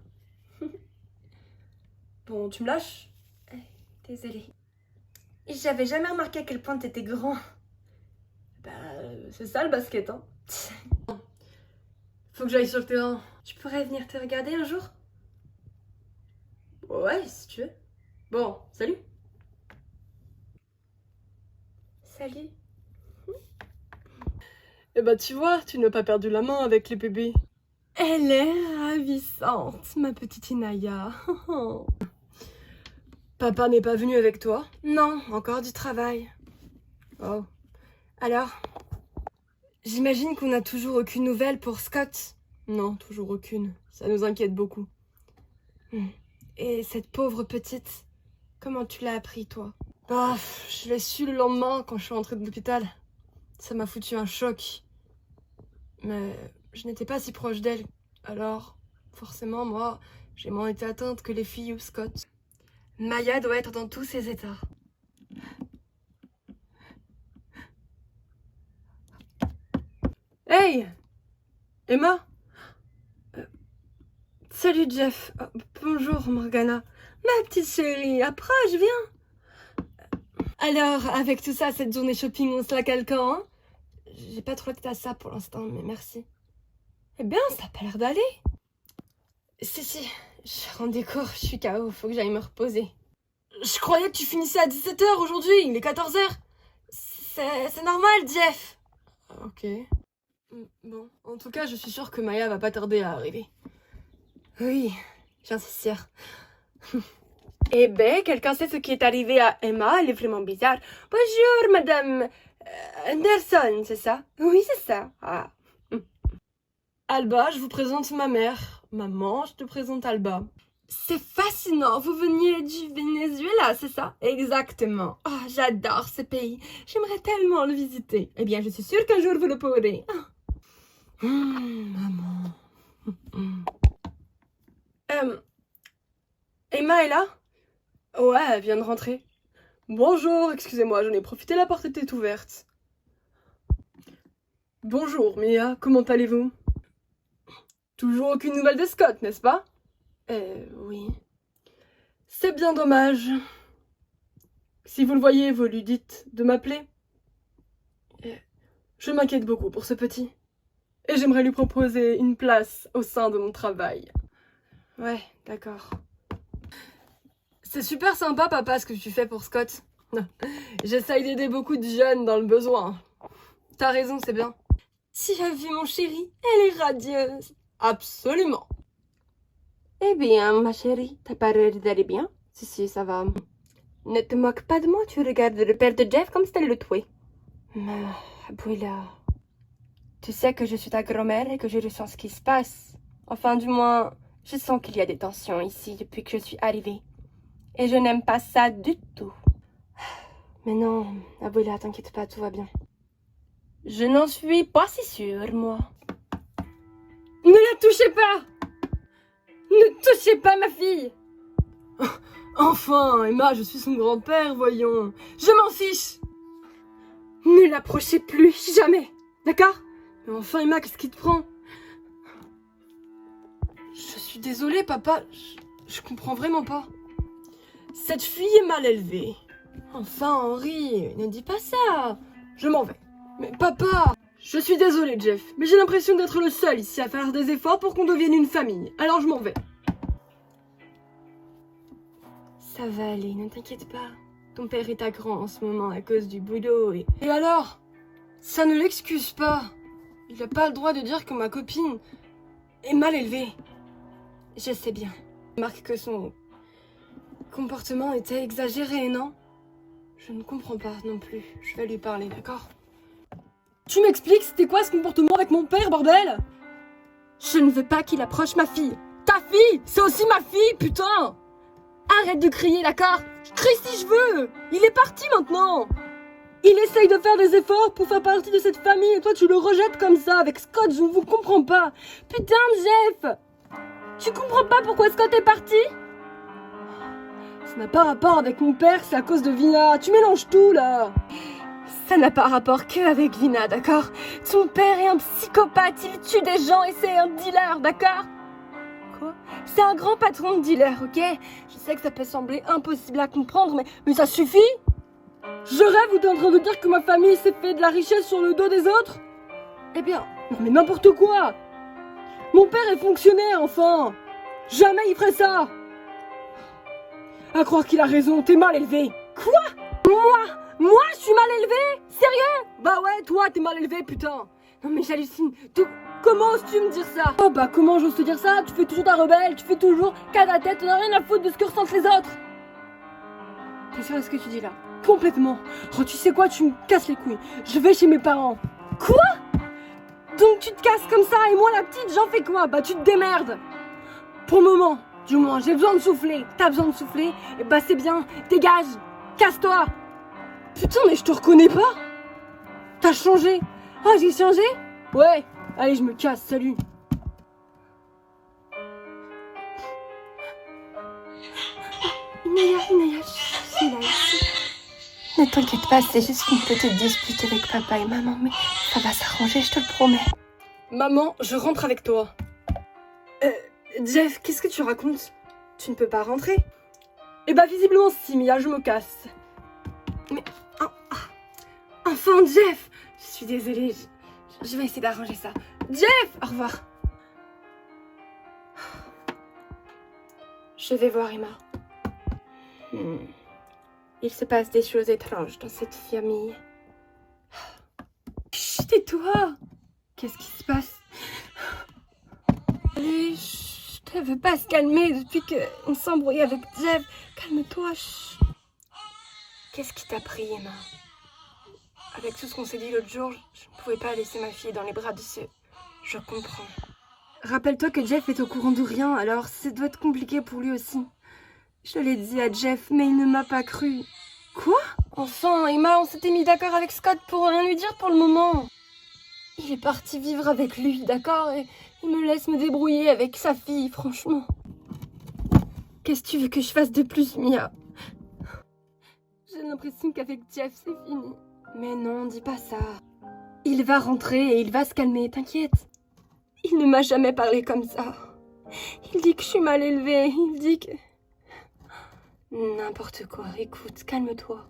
Bon, tu me lâches? Désolée. J'avais jamais remarqué à quel point t'étais grand. Bah, c'est ça le basket, hein? Faut que j'aille sur le terrain. Tu pourrais venir te regarder un jour? Ouais, si tu veux. Bon, salut. Salut. Eh bah, tu vois, tu n'as pas perdu la main avec les bébés. Elle est ravissante, ma petite Inaya. Papa n'est pas venu avec toi? Non, encore du travail. Oh. Alors, j'imagine qu'on n'a toujours aucune nouvelle pour Scott. Non, toujours aucune. Ça nous inquiète beaucoup. Et cette pauvre petite, comment tu l'as appris, toi? Ah, je l'ai su le lendemain quand je suis rentrée de l'hôpital. Ça m'a foutu un choc. Mais je n'étais pas si proche d'elle. Alors, forcément, moi, j'ai moins été atteinte que les filles ou Scott. Maya doit être dans tous ses états. Hey! Emma? Salut Jeff. Oh, bonjour Morgana. Ma petite chérie, approche, viens. Alors, avec tout ça, cette journée shopping, on se la cale quand, hein? J'ai pas trop le tête à ça pour l'instant, mais merci. Eh bien, ça a pas l'air d'aller. Si, je rends des cours, je suis KO, faut que j'aille me reposer. Je croyais que tu finissais à 17h aujourd'hui, il est 14h. C'est normal, Jeff. Ok. Bon, en tout cas, je suis sûre que Maya va pas tarder à arriver. Oui, j'en suis sûre. Eh ben, quelqu'un sait ce qui est arrivé à Emma? Elle est vraiment bizarre. Bonjour, madame Anderson, c'est ça? Oui, c'est ça. Ah. Alba, je vous présente ma mère. Maman, je te présente Alba. C'est fascinant, vous veniez du Venezuela, c'est ça? Exactement. Oh, j'adore ce pays. J'aimerais tellement le visiter. Eh bien, je suis sûre qu'un jour vous le pourrez. Maman. Emma est là? Ouais, elle vient de rentrer. Bonjour, excusez-moi, j'en ai profité, la porte était ouverte. Bonjour, Mia, comment allez-vous? Toujours aucune nouvelle de Scott, n'est-ce pas? Oui. C'est bien dommage. Si vous le voyez, vous lui dites de m'appeler. Je m'inquiète beaucoup pour ce petit. Et j'aimerais lui proposer une place au sein de mon travail. Ouais, d'accord. C'est super sympa, papa, ce que tu fais pour Scott. J'essaye d'aider beaucoup de jeunes dans le besoin. T'as raison, c'est bien. Tu as vu mon chéri? Elle est radieuse. Absolument. Eh bien, ma chérie, t'as pas l'air d'aller bien? Si, ça va. Ne te moque pas de moi, tu regardes le père de Jeff comme si t'allais le tuer. Mais, Abuela, tu sais que je suis ta grand-mère et que je ressens ce qui se passe. Enfin, du moins, je sens qu'il y a des tensions ici depuis que je suis arrivée. Et je n'aime pas ça du tout. Mais non, Abuela, t'inquiète pas, tout va bien. Je n'en suis pas si sûre, moi. Ne la touchez pas! Ne touchez pas ma fille! Enfin, Emma, je suis son grand-père, voyons. Je m'en fiche! Ne l'approchez plus, jamais! D'accord? Mais enfin, Emma, qu'est-ce qui te prend? Je suis désolée, papa. Je comprends vraiment pas. Cette fille est mal élevée. Enfin, Henri, ne dis pas ça. Je m'en vais. Mais papa! Je suis désolée, Jeff, mais j'ai l'impression d'être le seul ici à faire des efforts pour qu'on devienne une famille. Alors je m'en vais. Ça va aller, ne t'inquiète pas. Ton père est à cran en ce moment à cause du boulot et... Et alors? Ça ne l'excuse pas. Il n'a pas le droit de dire que ma copine est mal élevée. Je sais bien. Je remarque que son comportement était exagéré, non? Je ne comprends pas non plus. Je vais lui parler, d'accord? Tu m'expliques c'était quoi ce comportement avec mon père, bordel? Je ne veux pas qu'il approche ma fille. Ta fille? C'est aussi ma fille, putain! Arrête de crier, d'accord? Je crie si je veux! Il est parti maintenant! Il essaye de faire des efforts pour faire partie de cette famille et toi tu le rejettes comme ça avec Scott, je ne vous comprends pas! Putain, Jeff! Tu comprends pas pourquoi Scott est parti? Ça n'a pas rapport avec mon père, c'est à cause de Vina. Tu mélanges tout là. Ça n'a pas rapport que avec Vina, d'accord? Ton père est un psychopathe, il tue des gens et c'est un dealer, d'accord? Quoi? C'est un grand patron de dealer, ok? Je sais que ça peut sembler impossible à comprendre, mais ça suffit? Je rêve ou t'es en train de dire que ma famille s'est fait de la richesse sur le dos des autres? Eh bien... Non mais n'importe quoi! Mon père est fonctionnaire, enfin! Jamais il ferait ça! À croire qu'il a raison, t'es mal élevé. Quoi? Moi, je suis mal élevée? Sérieux? Bah ouais, toi, t'es mal élevé, putain. Non mais j'hallucine. Comment oses-tu me dire ça? Oh bah comment j'ose te dire ça? Tu fais toujours ta rebelle, tu fais toujours qu'à ta tête, t'en as rien à foutre de ce que ressentent les autres. T'es sûr de ce que tu dis là? Complètement. Oh, tu sais quoi? Tu me casses les couilles. Je vais chez mes parents. Quoi? Donc tu te casses comme ça et moi la petite, j'en fais quoi? Bah tu te démerdes. Pour le moment. Du moins, j'ai besoin de souffler. T'as besoin de souffler? Et bah c'est bien. Dégage. Casse-toi. Putain, mais je te reconnais pas. T'as changé. Oh, j'ai changé? Ouais. Allez, je me casse. Salut. Inaya, je suis là ici. Ne t'inquiète pas, c'est juste une petite dispute avec papa et maman, mais ça va s'arranger, je te le promets. Maman, je rentre avec toi. Jeff, qu'est-ce que tu racontes? Tu ne peux pas rentrer? Eh bah visiblement si, Mia, je me casse. Mais... Enfin, Jeff! Je suis désolée, je vais essayer d'arranger ça. Jeff! Au revoir. Je vais voir Emma. Il se passe des choses étranges dans cette famille. Chut, tais-toi! Qu'est-ce qui se passe? Allez, elle veut pas se calmer depuis qu'on s'embrouille avec Jeff. Calme-toi. Qu'est-ce qui t'a pris, Emma? Avec tout ce qu'on s'est dit l'autre jour, je ne pouvais pas laisser ma fille dans les bras de ceux... Je comprends. Rappelle-toi que Jeff est au courant de rien, alors ça doit être compliqué pour lui aussi. Je l'ai dit à Jeff, mais il ne m'a pas cru. Quoi? Enfin, Emma, on s'était mis d'accord avec Scott pour rien lui dire pour le moment. Il est parti vivre avec lui, d'accord? Et il me laisse me débrouiller avec sa fille, franchement. Qu'est-ce que tu veux que je fasse de plus, Mia? J'ai l'impression qu'avec Jeff, c'est fini. Mais non, dis pas ça. Il va rentrer et il va se calmer, t'inquiète. Il ne m'a jamais parlé comme ça. Il dit que je suis mal élevée, il dit que... N'importe quoi, écoute, calme-toi.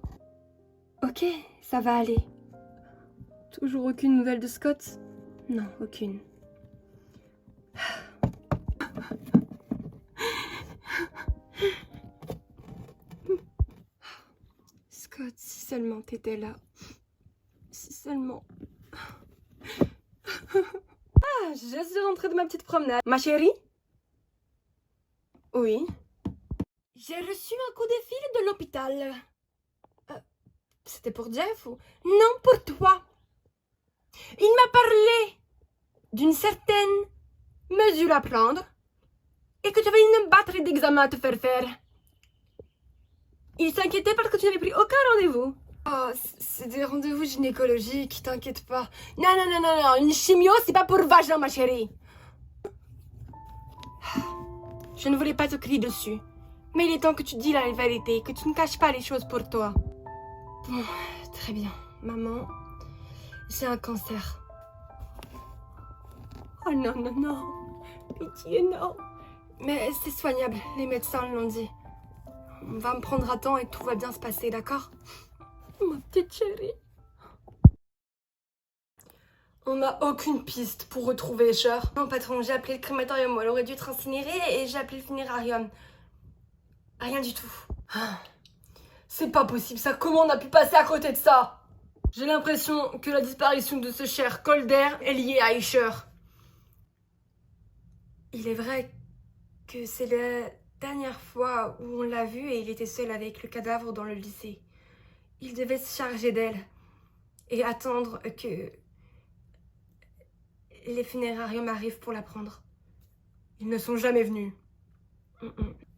Ok, ça va aller. Toujours aucune nouvelle de Scott? Non, aucune. Scott, si seulement t'étais là. Si seulement... Ah, je suis rentrée de ma petite promenade. Ma chérie? Oui? J'ai reçu un coup de fil de l'hôpital. C'était pour Jeff ou... Non, pour toi. Il m'a parlé d'une certaine mesure à prendre et que tu avais une batterie d'examens à te faire faire. Il s'inquiétait parce que tu n'avais pris aucun rendez-vous. Oh, c'est des rendez-vous gynécologiques, t'inquiète pas. Non, une chimio, c'est pas pour vagin, ma chérie. Je ne voulais pas te crier dessus. Mais il est temps que tu dis la vérité, que tu ne caches pas les choses pour toi. Bon, très bien. Maman, j'ai un cancer. Oh non. Pitié, non. Mais c'est soignable, les médecins l'ont dit. On va me prendre à temps et tout va bien se passer, d'accord? Ma petite chérie. On n'a aucune piste pour retrouver Escher. Non, patron, j'ai appelé le crématorium où elle aurait dû être incinérée et j'ai appelé le funérarium. Rien du tout. Ah. C'est pas possible ça, comment on a pu passer à côté de ça? J'ai l'impression que la disparition de ce cher Calder est liée à Aisher. Il est vrai que c'est la dernière fois où on l'a vu et il était seul avec le cadavre dans le lycée. Il devait se charger d'elle et attendre que les funérariums arrivent pour la prendre. Ils ne sont jamais venus.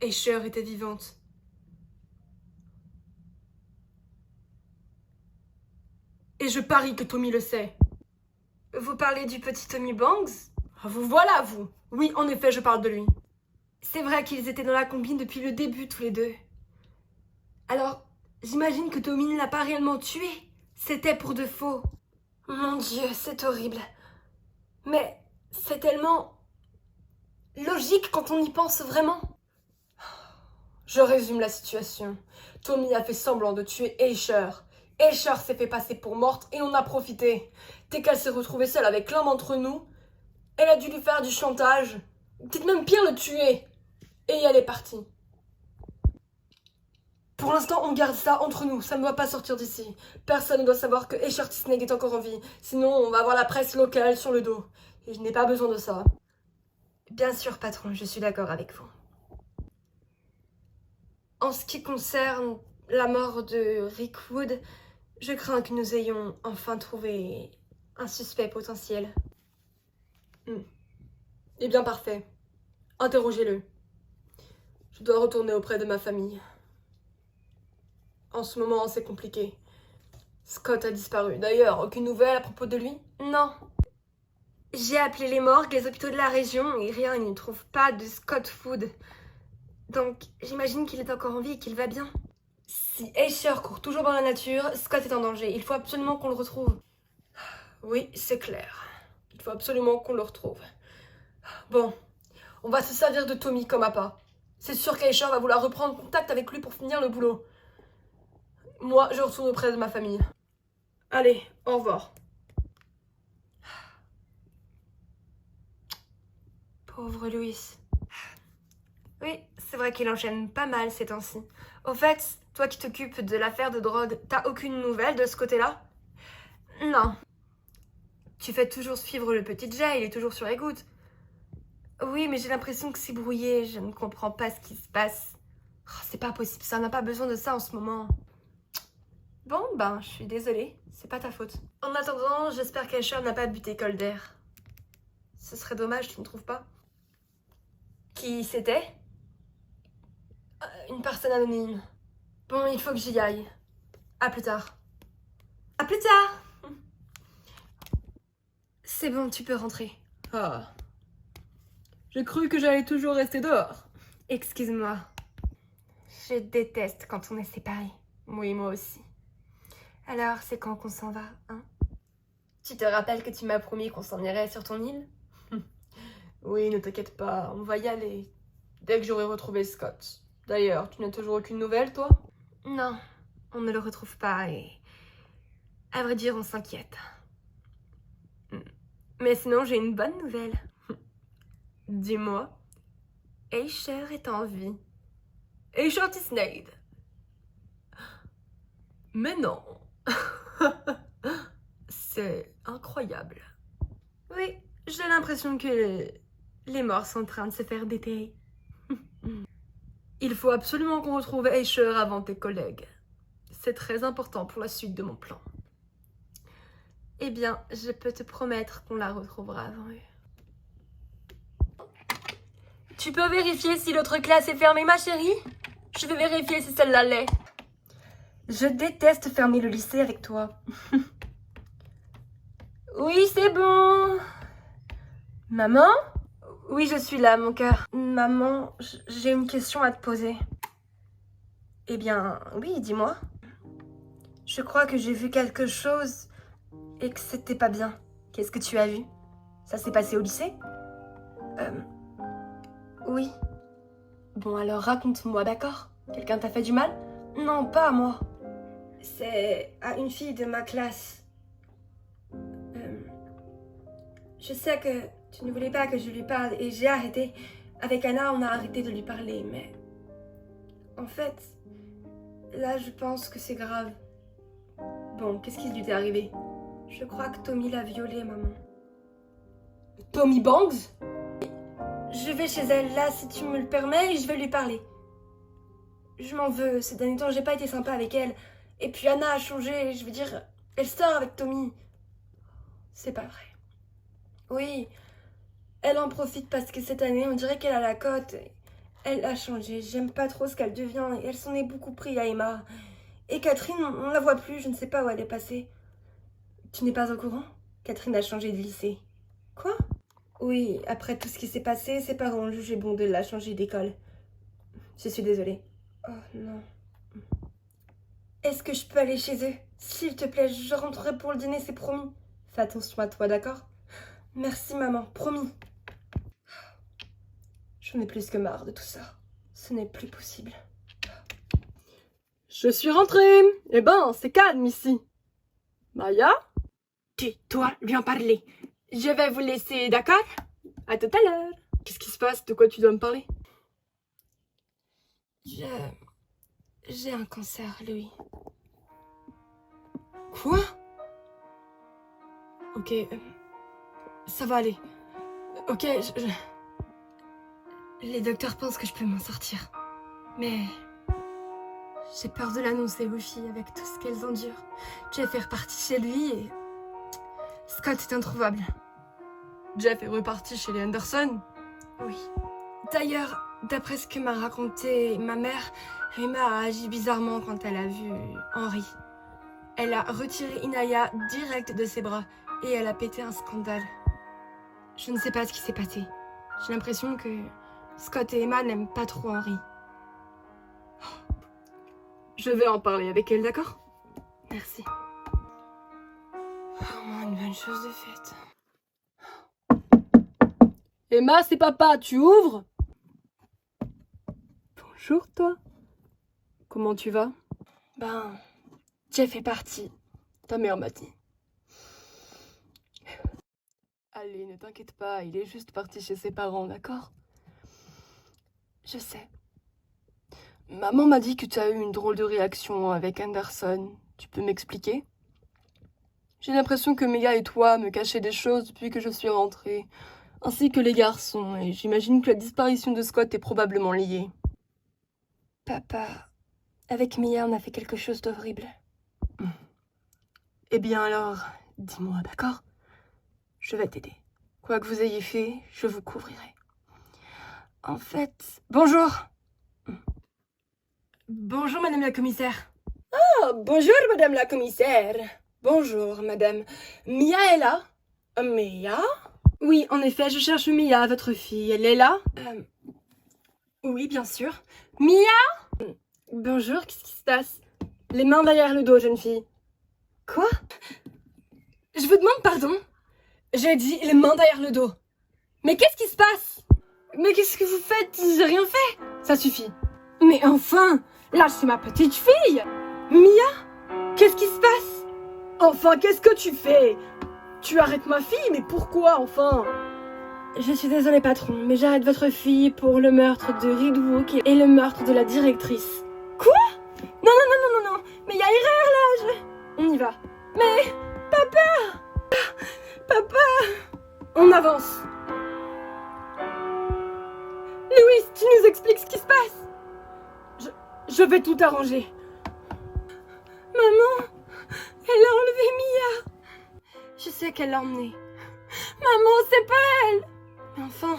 Aisher était vivante. Et je parie que Tommy le sait. Vous parlez du petit Tommy Banks? Ah, vous voilà, vous. Oui, en effet, je parle de lui. C'est vrai qu'ils étaient dans la combine depuis le début, tous les deux. Alors, j'imagine que Tommy ne l'a pas réellement tué. C'était pour de faux. Mon Dieu, c'est horrible. Mais c'est tellement logique quand on y pense vraiment. Je résume la situation. Tommy a fait semblant de tuer Aisher. Aisher s'est fait passer pour morte et on a profité. Dès qu'elle s'est retrouvée seule avec l'un d'entre nous, elle a dû lui faire du chantage. Peut-être même pire, le tuer. Et elle est partie. Pour l'instant, on garde ça entre nous. Ça ne doit pas sortir d'ici. Personne ne doit savoir que Aisher Tisneg est encore en vie. Sinon, on va avoir la presse locale sur le dos. Et je n'ai pas besoin de ça. Bien sûr, patron, je suis d'accord avec vous. En ce qui concerne la mort de Rick Wood, je crains que nous ayons enfin trouvé un suspect potentiel. Eh bien, parfait. Interrogez-le. Je dois retourner auprès de ma famille. En ce moment, c'est compliqué. Scott a disparu. D'ailleurs, aucune nouvelle à propos de lui? Non. J'ai appelé les morgues, les hôpitaux de la région et rien, ils ne trouvent pas de Scott Wood. Donc, j'imagine qu'il est encore en vie et qu'il va bien. Si Aisher court toujours dans la nature, Scott est en danger. Il faut absolument qu'on le retrouve. Oui, c'est clair. Il faut absolument qu'on le retrouve. Bon, on va se servir de Tommy comme appât. C'est sûr qu'Aisher va vouloir reprendre contact avec lui pour finir le boulot. Moi, je retourne auprès de ma famille. Allez, au revoir. Pauvre Louis. Oui, c'est vrai qu'il enchaîne pas mal ces temps-ci. Au fait, toi qui t'occupes de l'affaire de drogue, t'as aucune nouvelle de ce côté-là? Non. Tu fais toujours suivre le petit Jay, il est toujours sur écoute. Oui, mais j'ai l'impression que c'est brouillé, je ne comprends pas ce qui se passe. Oh, c'est pas possible, ça n'a pas besoin de ça en ce moment. Bon, ben, je suis désolée, c'est pas ta faute. En attendant, j'espère qu'Aisher n'a pas buté Calder. Ce serait dommage, tu ne trouves pas? Qui c'était? Une personne anonyme. Bon, il faut que j'y aille. À plus tard. À plus tard! C'est bon, tu peux rentrer. Ah. J'ai cru que j'allais toujours rester dehors. Excuse-moi. Je déteste quand on est séparés. Oui, moi aussi. Alors, c'est quand qu'on s'en va, hein? Tu te rappelles que tu m'as promis qu'on s'en irait sur ton île? Oui, ne t'inquiète pas, on va y aller. Dès que j'aurai retrouvé Scott. D'ailleurs, tu n'as toujours aucune nouvelle, toi? Non, on ne le retrouve pas et... À vrai dire, on s'inquiète. Mais sinon, j'ai une bonne nouvelle. Dis-moi. Aisher est en vie. Aisher Tisnade. Mais non. C'est incroyable. Oui, j'ai l'impression que les morts sont en train de se faire déterrer. Il faut absolument qu'on retrouve Aisher avant tes collègues. C'est très important pour la suite de mon plan. Eh bien, je peux te promettre qu'on la retrouvera avant eux. Tu peux vérifier si l'autre classe est fermée, ma chérie? Je vais vérifier si celle-là l'est. Je déteste fermer le lycée avec toi. Oui, c'est bon. Maman? Oui, je suis là, mon cœur. Maman, j'ai une question à te poser. Eh bien, oui, dis-moi. Je crois que j'ai vu quelque chose et que c'était pas bien. Qu'est-ce que tu as vu? Ça s'est passé au lycée? Oui. Bon, alors raconte-moi, d'accord? Quelqu'un t'a fait du mal? Non, pas à moi. C'est à une fille de ma classe. Je sais que tu ne voulais pas que je lui parle et j'ai arrêté. Avec Anna, on a arrêté de lui parler, mais... En fait, Là, je pense que c'est grave. Bon, qu'est-ce qui lui est arrivé? Je crois que Tommy l'a violée, maman. Tommy Bangs? Je vais chez elle, là, si tu me le permets, et je vais lui parler. Je m'en veux, ces derniers temps, j'ai pas été sympa avec elle. Et puis Anna a changé, je veux dire, elle sort avec Tommy. C'est pas vrai. Oui, elle en profite parce que cette année, on dirait qu'elle a la cote. Elle a changé, j'aime pas trop ce qu'elle devient, et elle s'en est beaucoup pris à Emma. Et Catherine, on la voit plus, je ne sais pas où elle est passée. Tu n'es pas au courant? Catherine a changé de lycée. Quoi? Oui, après tout ce qui s'est passé, ses parents ont jugé bon de la changer d'école. Je suis désolée. Oh non. Est-ce que je peux aller chez eux? S'il te plaît, je rentrerai pour le dîner, c'est promis. Fais attention à toi, d'accord? Merci maman, promis. J'en ai plus que marre de tout ça. Ce n'est plus possible. Je suis rentrée. Eh ben, c'est calme ici. Maya? Tais-toi, lui en parler. Je vais vous laisser, d'accord? À tout à l'heure. Qu'est-ce qui se passe? De quoi tu dois me parler? J'ai un cancer, Louis. Quoi? Ok, ça va aller. Ok, Les docteurs pensent que je peux m'en sortir. Mais j'ai peur de l'annoncer aux filles avec tout ce qu'elles endurent. Jeff est reparti chez lui et Scott est introuvable. Jeff est reparti chez les Anderson? Oui. D'ailleurs, d'après ce que m'a raconté ma mère, Emma a agi bizarrement quand elle a vu Henry. Elle a retiré Inaya direct de ses bras et elle a pété un scandale. Je ne sais pas ce qui s'est passé. J'ai l'impression que Scott et Emma n'aiment pas trop Henry. Je vais en parler avec elle, d'accord? Merci. Au moins une bonne chose de faite. Emma, c'est papa, tu ouvres? Bonjour, toi. Comment tu vas? Ben, Jeff est parti. Ta mère m'a dit. Allez, ne t'inquiète pas, il est juste parti chez ses parents, d'accord? Je sais. Maman m'a dit que tu as eu une drôle de réaction avec Anderson. Tu peux m'expliquer? J'ai l'impression que Mia et toi me cachez des choses depuis que je suis rentrée, ainsi que les garçons, et j'imagine que la disparition de Scott est probablement liée. Papa, avec Mia, on a fait quelque chose d'horrible. Eh bien alors, dis-moi, d'accord? Je vais t'aider. Quoi que vous ayez fait, je vous couvrirai. En fait... Bonjour! Bonjour, madame la commissaire. Ah, bonjour, madame la commissaire. Bonjour, madame. Mia est là? Mia? Oui, en effet, je cherche Mia, votre fille. Elle est là? Oui, bien sûr. Mia? Bonjour, qu'est-ce qui se passe? Les mains derrière le dos, jeune fille. Quoi? Je vous demande pardon? J'ai dit les mains derrière le dos. Mais qu'est-ce qui se passe? Mais qu'est-ce que vous faites? J'ai rien fait. Ça suffit. Mais enfin, lâchez ma petite fille! Mia? Qu'est-ce qui se passe? Enfin, qu'est-ce que tu fais? Tu arrêtes ma fille, mais pourquoi, enfin? Je suis désolée, patron, mais j'arrête votre fille pour le meurtre de Reed Wook et le meurtre de la directrice. Quoi? Non, mais il y a erreur, là, On y va. Mais... Papa! On avance. Louis, tu nous expliques ce qui se passe? Je vais tout arranger. Maman, elle a enlevé Mia. Je sais qu'elle l'a emmenée. Maman, c'est pas elle. Mais enfin,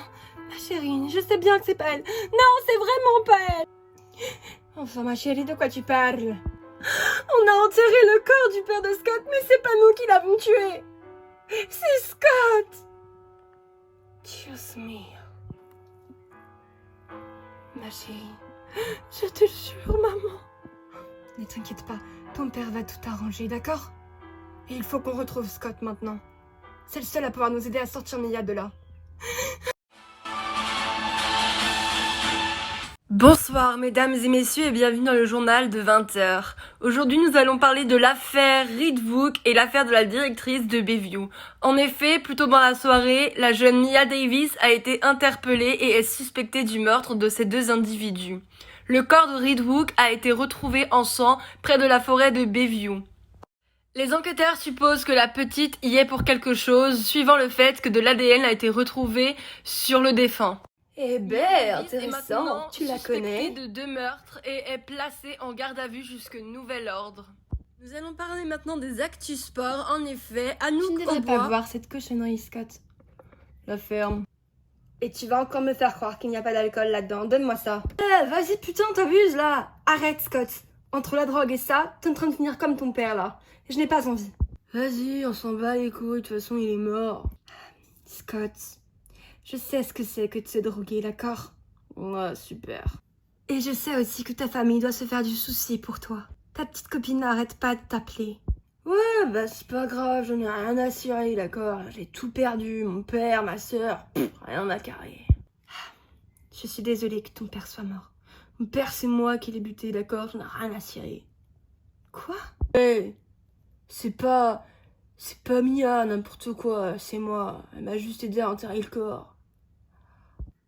ma chérie, je sais bien que c'est pas elle. Non, c'est vraiment pas elle. Enfin, ma chérie, de quoi tu parles? On a enterré le corps du père de Scott, mais c'est pas nous qui l'avons tué. C'est Scott. Dios mío. Ma chérie, je te jure, maman. Ne t'inquiète pas, ton père va tout arranger, d'accord? Et il faut qu'on retrouve Scott maintenant. C'est le seul à pouvoir nous aider à sortir Mia de là. Bonsoir mesdames et messieurs et bienvenue dans le journal de 20h. Aujourd'hui nous allons parler de l'affaire Reed Wook et l'affaire de la directrice de Bayview. En effet, plus tôt dans la soirée, la jeune Mia Davis a été interpellée et est suspectée du meurtre de ces deux individus. Le corps de Reed Hook a été retrouvé en sang près de la forêt de Bayview. Les enquêteurs supposent que la petite y est pour quelque chose, suivant le fait que de l'ADN a été retrouvé sur le défunt. Eh ben, Est intéressant, maintenant tu la suspectée connais. de 2 meurtres et est placée en garde à vue jusque nouvel ordre. Nous allons parler maintenant des actus sport. En effet, Tu ne Anouk devrais pas Aubois... voir cette cochonnerie, Scott. La ferme. Et tu vas encore me faire croire qu'il n'y a pas d'alcool là-dedans. Donne-moi ça. Vas-y, putain, t'abuses là. Arrête, Scott. Entre la drogue et ça, t'es en train de finir comme ton père là. Je n'ai pas envie. Vas-y, on s'en bat les couilles, de toute façon il est mort. Scott, je sais ce que c'est que de se droguer, d'accord? Ouais, super. Et je sais aussi que ta famille doit se faire du souci pour toi. Ta petite copine n'arrête pas de t'appeler. Ouais, bah c'est pas grave, j'en ai rien à cirer, d'accord? J'ai tout perdu, mon père, ma sœur, rien à carrer. Je suis désolée que ton père soit mort. Mon père c'est moi qui l'ai buté, d'accord? J'en ai rien à cirer. Quoi? Hey, c'est pas Mia, n'importe quoi, c'est moi. Elle m'a juste aidé à enterrer le corps.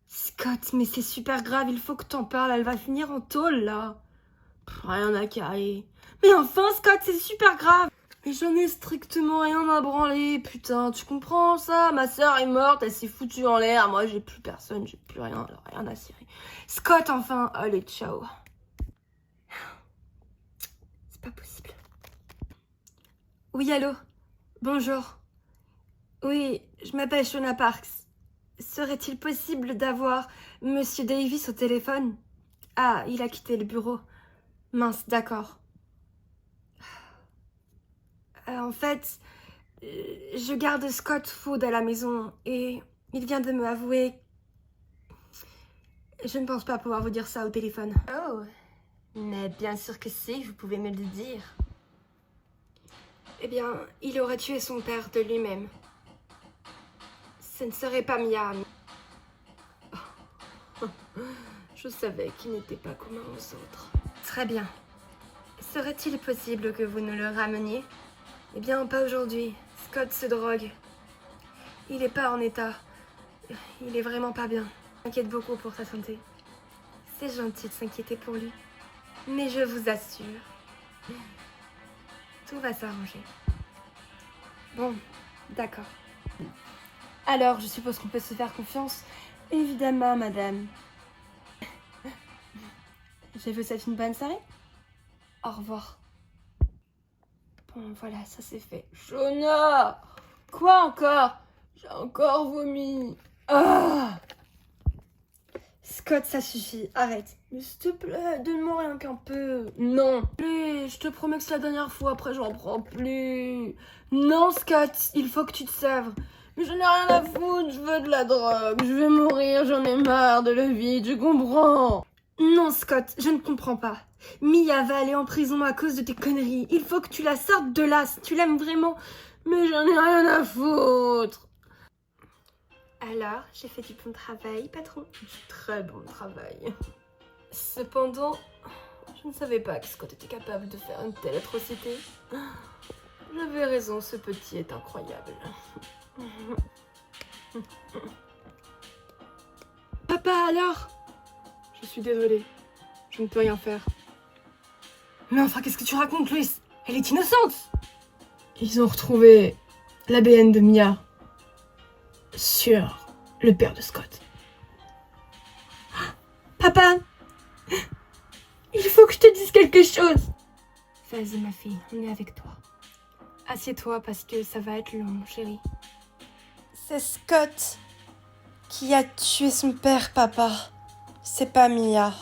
Scott, mais c'est super grave, il faut que t'en parles, elle va finir en tôle là. Rien à carrer. Mais enfin, Scott, c'est super grave. Mais j'en ai strictement rien à branler, putain, tu comprends ça? Ma sœur est morte, elle s'est foutue en l'air, moi j'ai plus personne, j'ai plus rien, alors rien à cirer. Scott, enfin. Allez, ciao. C'est pas possible. Oui, allô? Bonjour. Oui, je m'appelle Shona Parks. Serait-il possible d'avoir Monsieur Davis au téléphone? Ah, il a quitté le bureau. Mince, d'accord. En fait, je garde Scott Food à la maison et il vient de me avouer. Je ne pense pas pouvoir vous dire ça au téléphone. Oh, mais bien sûr que si, vous pouvez me le dire. Eh bien, il aurait tué son père de lui-même. Ce ne serait pas Mia. Je savais qu'il n'était pas commun aux autres. Très bien. Serait-il possible que vous nous le rameniez? Eh bien, pas aujourd'hui. Scott se drogue. Il est pas en état. Il est vraiment pas bien. Je m'inquiète beaucoup pour sa santé. C'est gentil de s'inquiéter pour lui. Mais je vous assure, tout va s'arranger. Bon, d'accord. Alors, je suppose qu'on peut se faire confiance? Évidemment, madame. Je vous souhaite une bonne soirée. Au revoir. Bon, voilà, ça c'est fait. Shona! Quoi encore? J'ai encore vomi. Ah! Scott, ça suffit, arrête. Mais s'il te plaît, donne-moi rien qu'un peu. Non. Allez, je te promets que c'est la dernière fois, après j'en prends plus. Non, Scott, il faut que tu te sèvres. Mais j'en ai rien à foutre, je veux de la drogue, je vais mourir, j'en ai marre de le vide, je comprends. Non, Scott, je ne comprends pas. Mia va aller en prison à cause de tes conneries. Il faut que tu la sortes de là, si tu l'aimes vraiment. Mais j'en ai rien à foutre. Alors, j'ai fait du bon travail, patron. Du très bon travail. Cependant, je ne savais pas que Scott était capable de faire une telle atrocité. J'avais raison, ce petit est incroyable. Papa, alors? Je suis désolée, je ne peux rien faire. Mais enfin, qu'est-ce que tu racontes, Louis? Elle est innocente! Ils ont retrouvé l'ADN de Mia sur le père de Scott. Papa! Il faut que je te dise quelque chose! Vas-y, ma fille, on est avec toi. Assieds-toi parce que ça va être long, chérie. C'est Scott qui a tué son père, papa. C'est pas Mia.